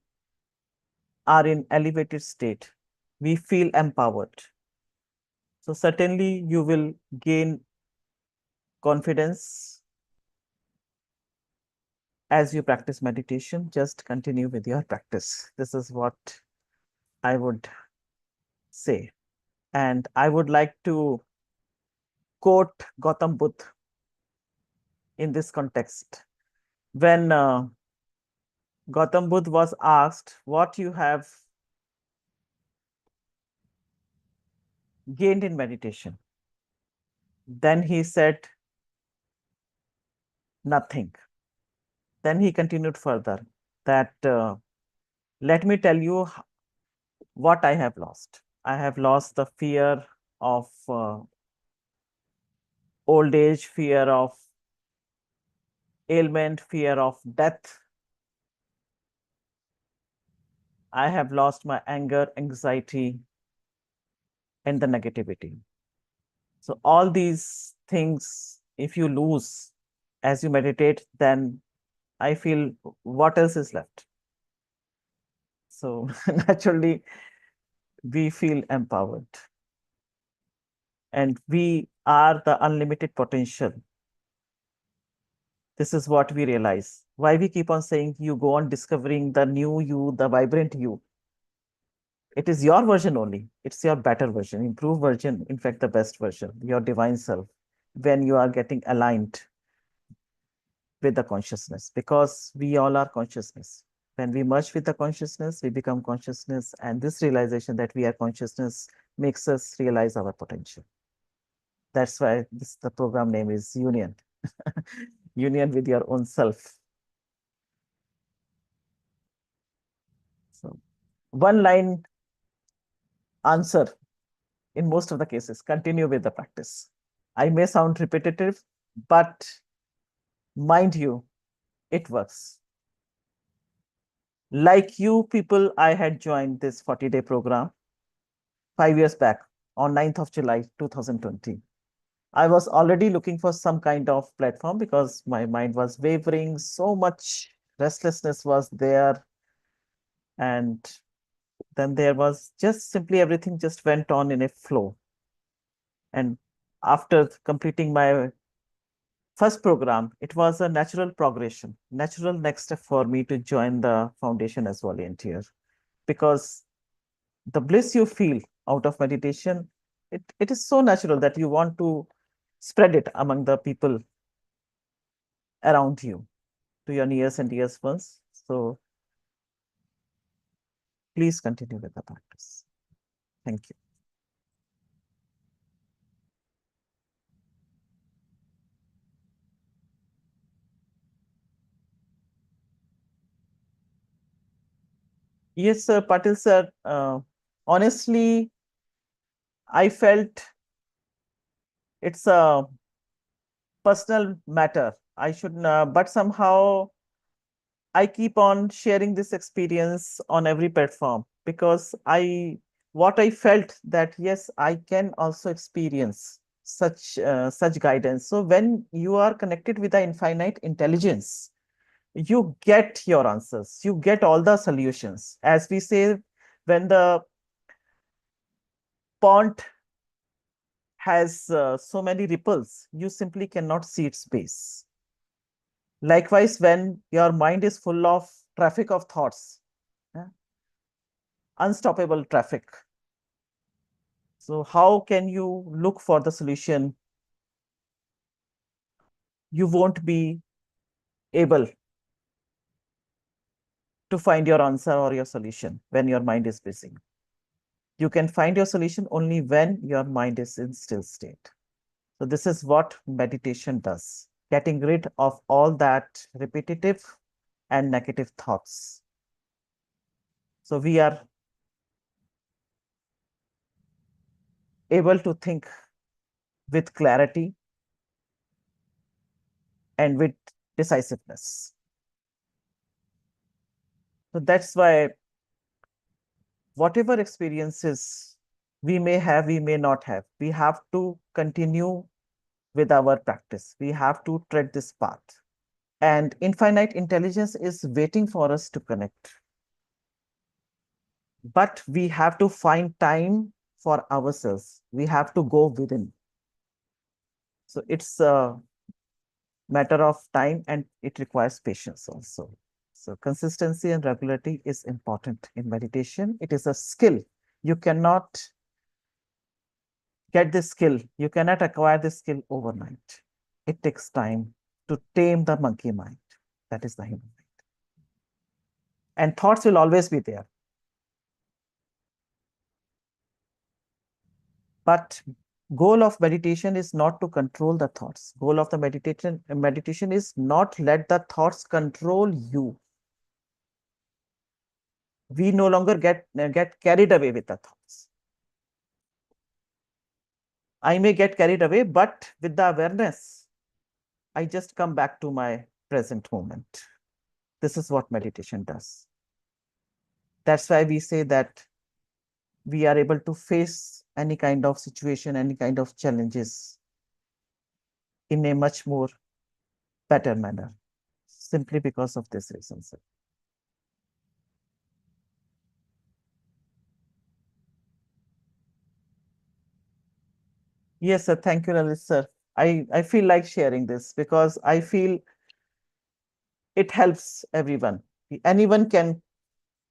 are in elevated state. We feel empowered. So certainly you will gain confidence as you practice meditation. Just continue with your practice. This is what I would say. And I would like to quote Gautam Buddha in this context. When Gautam Buddha was asked what you have gained in meditation, then he said, nothing. Then he continued further that let me tell you what I have lost. I have lost the fear of old age, fear of ailment, fear of death. I have lost my anger, anxiety, and the negativity. So all these things, if you lose as you meditate, then I feel what else is left? So naturally, we feel empowered. And we are the unlimited potential. This is what we realize. Why we keep on saying you go on discovering the new you, the vibrant you. It is your version only. It's your better version, improved version, in fact, the best version, your divine self, when you are getting aligned with the consciousness, because we all are consciousness. When we merge with the consciousness, we become consciousness. And this realization that we are consciousness makes us realize our potential. That's why the program name is Union. Union with your own self. So one line answer in most of the cases, continue with the practice. I may sound repetitive, but mind you, it works. Like you people, I had joined this 40-day program 5 years back on 9th of July, 2020. I was already looking for some kind of platform because my mind was wavering, so much restlessness was there. And then there was just simply everything just went on in a flow. And after completing my first program, it was a natural progression, natural next step for me to join the foundation as volunteer, because the bliss you feel out of meditation, it is so natural that you want to spread it among the people around you, to your nearest and dearest ones. So please continue with the practice. Thank you. Yes, sir, Patil sir. Honestly, I felt it's a personal matter. I should, but somehow I keep on sharing this experience on every platform because what I felt that yes, I can also experience such guidance. So when you are connected with the infinite intelligence, you get your answers, you get all the solutions. As we say, when the pond has so many ripples, you simply cannot see its base. Likewise, when your mind is full of traffic of thoughts, unstoppable traffic, so how can you look for the solution? You won't be able to find your answer or your solution when your mind is busy. You can find your solution only when your mind is in still state. So this is what meditation does, getting rid of all that repetitive and negative thoughts. So we are able to think with clarity and with decisiveness. So that's why whatever experiences we may have, we may not have, we have to continue with our practice. We have to tread this path. And infinite intelligence is waiting for us to connect. But we have to find time for ourselves. We have to go within. So it's a matter of time, and it requires patience also. So consistency and regularity is important in meditation. It is a skill. You cannot get this skill. You cannot acquire this skill overnight. It takes time to tame the monkey mind. That is the human mind. And thoughts will always be there. But goal of meditation is not to control the thoughts. Goal of the meditation is not let the thoughts control you. We no longer get carried away with the thoughts. I may get carried away, but with the awareness, I just come back to my present moment. This is what meditation does. That's why we say that we are able to face any kind of situation, any kind of challenges in a much more better manner, simply because of this reason, sir. Yes, sir. Thank you, Lalit, sir. I feel like sharing this because I feel it helps everyone. Anyone can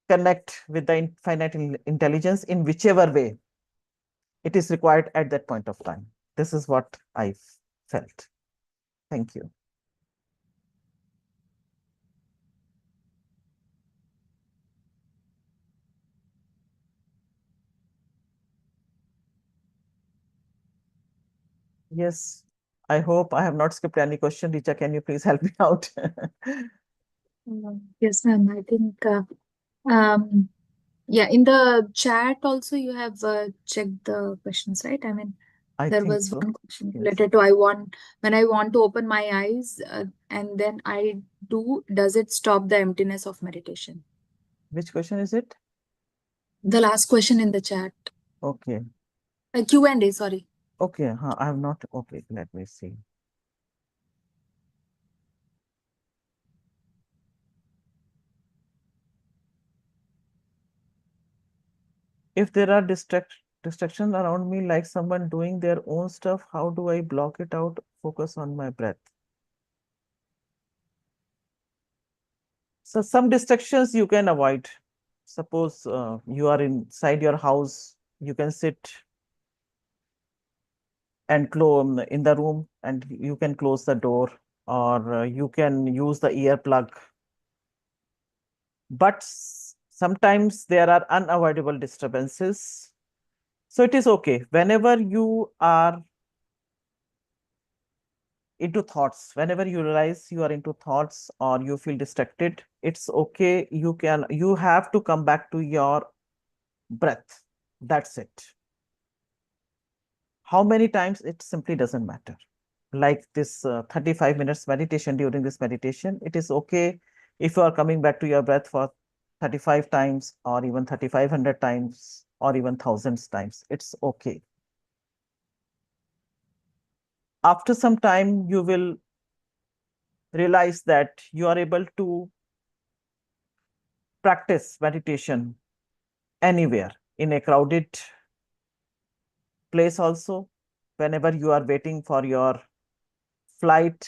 connect with the infinite intelligence in whichever way it is required at that point of time. This is what I felt. Thank you. Yes, I hope I have not skipped any question. Richa, can you please help me out? Yes, ma'am. I think, yeah, in the chat also you have checked the questions, right? I mean, I there think was so. one question Yes. related to when I want to open my eyes and then I do, does it stop the emptiness of meditation? Which question is it? The last question in the chat. Okay. Q&A, sorry. Okay. I have not. Okay. Let me see. If there are distractions around me, like someone doing their own stuff, how do I block it out? Focus on my breath. So some distractions you can avoid. Suppose you are inside your house, you can sit and close in the room and you can close the door, or you can use the earplug. But sometimes there are unavoidable disturbances. So it is okay. Whenever you are into thoughts, whenever you realize you are into thoughts or you feel distracted, it's okay. You have to come back to your breath. That's it. How many times, it simply doesn't matter. Like this 35 minutes meditation, during this meditation, it is okay if you are coming back to your breath for 35 times or even 3,500 times or even thousands times. It's okay. After some time, you will realize that you are able to practice meditation anywhere, in a crowded place also, whenever you are waiting for your flight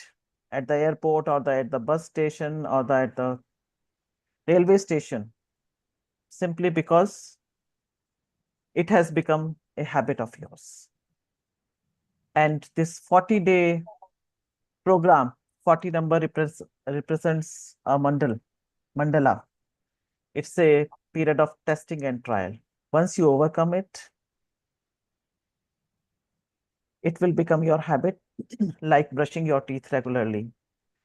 at the airport or at the bus station or at the railway station, simply because it has become a habit of yours. And this 40-day program, 40 number represents a mandala. It's a period of testing and trial. Once you overcome it, it will become your habit, like brushing your teeth regularly.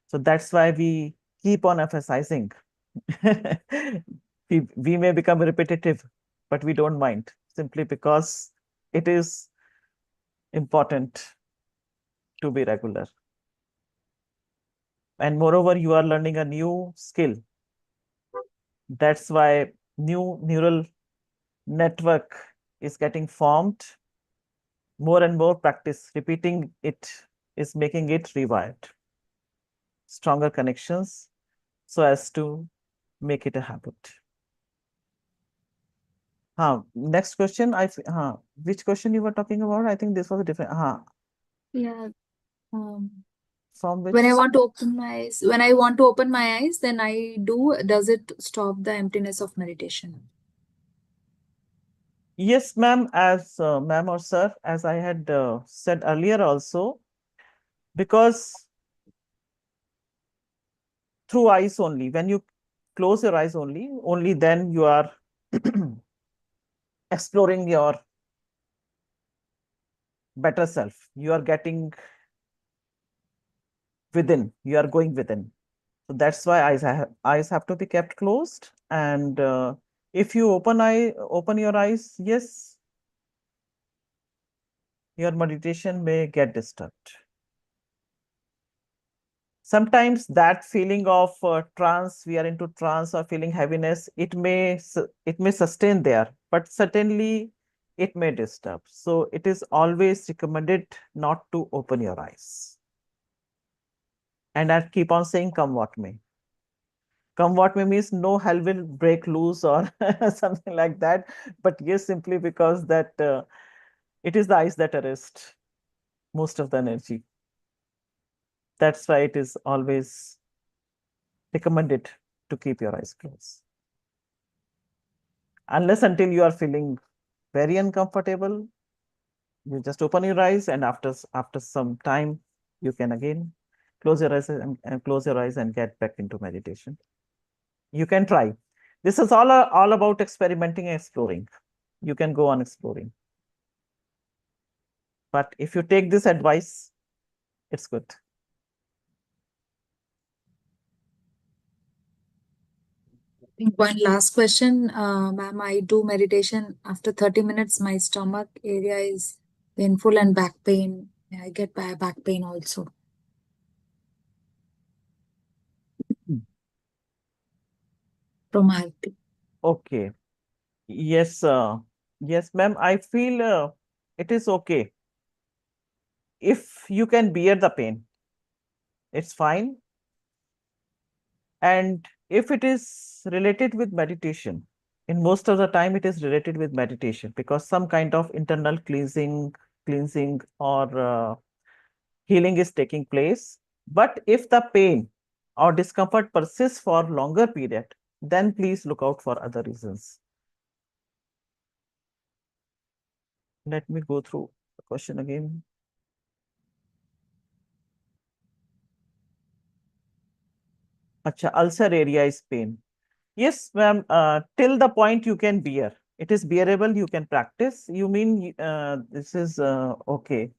So that's why we keep on emphasizing. we may become repetitive, but we don't mind, simply because it is important to be regular. And moreover, you are learning a new skill. That's why new neural network is getting formed. More and more practice, repeating it is making it rewired. Stronger connections so as to make it a habit. Next question. Which question you were talking about? I think this was a different. Yeah. From which? When I want to open my eyes, then I do. Does it stop the emptiness of meditation? Yes, ma'am. As ma'am or sir, as I had said earlier also, because through eyes only, when you close your eyes only then you are exploring your better self. You are getting within, you are going within. So that's why eyes have to be kept closed. And if you open your eyes, yes, your meditation may get disturbed. Sometimes that feeling of trance, we are into trance or feeling heaviness, it may sustain there, but certainly it may disturb. So it is always recommended not to open your eyes. And I keep on saying, come what may. Come what may means no hell will break loose or something like that. But yes, simply because that it is the eyes that arrest most of the energy. That's why it is always recommended to keep your eyes closed. Unless until you are feeling very uncomfortable, you just open your eyes, and after some time, you can again close your eyes and get back into meditation. You can try. This is all about experimenting and exploring. You can go on exploring. But if you take this advice, it's good. I think one last question, ma'am. I do meditation. After 30 minutes, my stomach area is painful and back pain. I get back pain also. From Aarti. Okay. Yes, yes, ma'am. I feel it is okay. If you can bear the pain, it's fine. And if it is related with meditation, in most of the time it is related with meditation, because some kind of internal cleansing or healing is taking place. But if the pain or discomfort persists for longer period, then please look out for other reasons. Let me go through the question again. Acha, ulcer area is pain. Yes, ma'am, till the point you can bear. It is bearable, you can practice. You mean this is okay.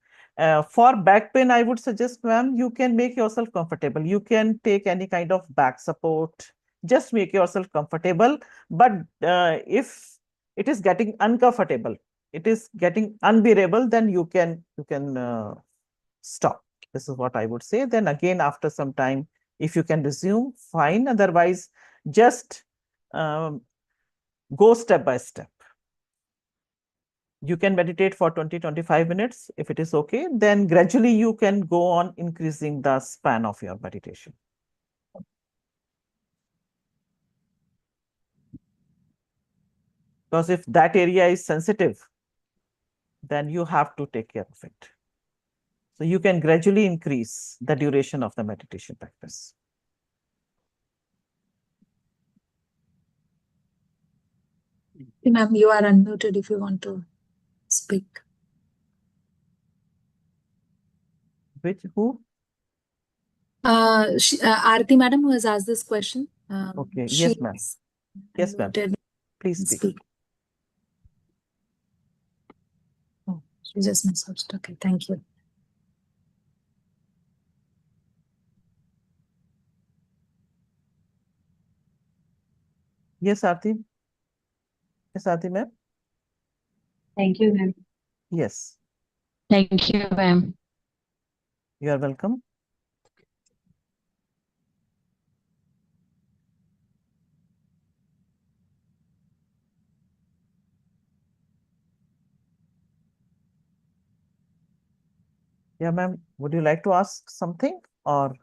For back pain, I would suggest, ma'am, you can make yourself comfortable. You can take any kind of back support. Just make yourself comfortable. But if it is getting uncomfortable, it is getting unbearable, then you can stop. This is what I would say. Then again, after some time, if you can resume, fine. Otherwise, just go step by step. You can meditate for 20-25 minutes. If it is okay, then gradually you can go on increasing the span of your meditation. Because if that area is sensitive, then you have to take care of it. So you can gradually increase the duration of the meditation practice. Ma'am, you are unmuted if you want to speak. Who? Aarti madam, who has asked this question. Okay. Yes, ma'am. Yes, ma'am. Please speak. You just messaged. Okay, thank you. Yes, Aarti. Yes, Aarti, ma'am. Thank you, ma'am. Yes, Thank you, ma'am. you are welcome. Yeah, ma'am. Would you like to ask something or?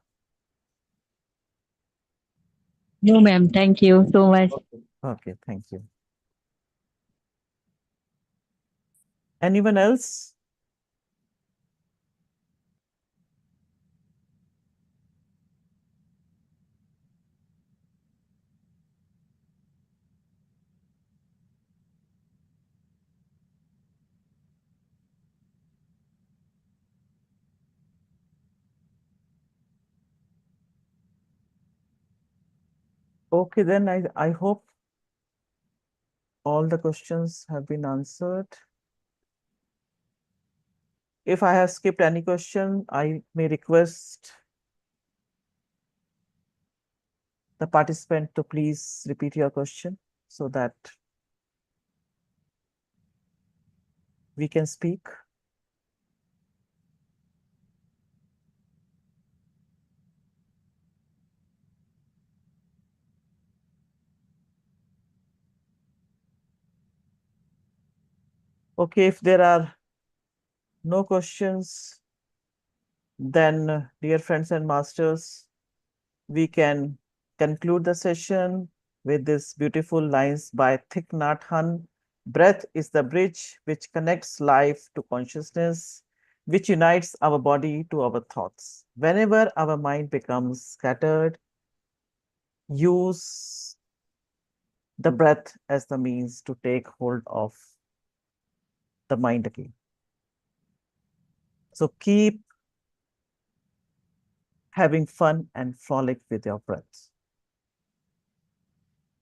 No, ma'am. Thank you so much. Okay, thank you. Anyone else? Okay, then I hope all the questions have been answered. If I have skipped any question, I may request the participant to please repeat your question so that we can speak. Okay, if there are no questions, then dear friends and masters, we can conclude the session with these beautiful lines by Thich Nhat Hanh. Breath is the bridge which connects life to consciousness, which unites our body to our thoughts. Whenever our mind becomes scattered, use the breath as the means to take hold of the mind again. So keep having fun and frolic with your breath.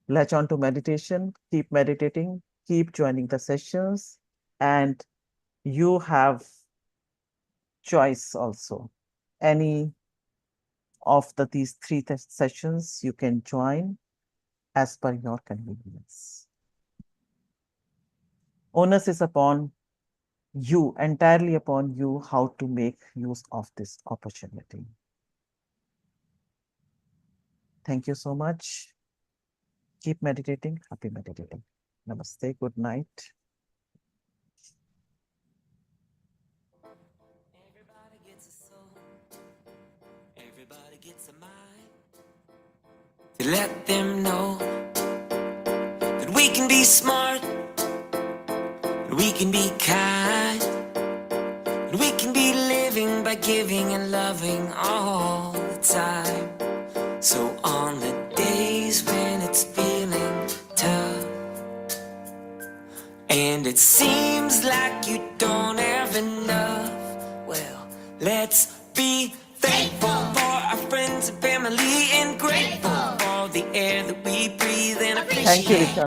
Latch on to meditation, keep meditating, keep joining the sessions, and you have choice also. Any of these three sessions you can join as per your convenience. Onus is upon you, entirely upon you, how to make use of this opportunity. Thank you so much. Keep meditating. Happy meditating. Namaste. Good night. Everybody gets a soul. Everybody gets a mind. To let them know that we can be smart, that we can be kind, that we can be living by giving and loving all the time. So on the days when it's feeling tough and it seems like you don't have enough, well, let's be thankful for our friends and family and grateful for the air that we breathe and appreciate. Thank you, Richard.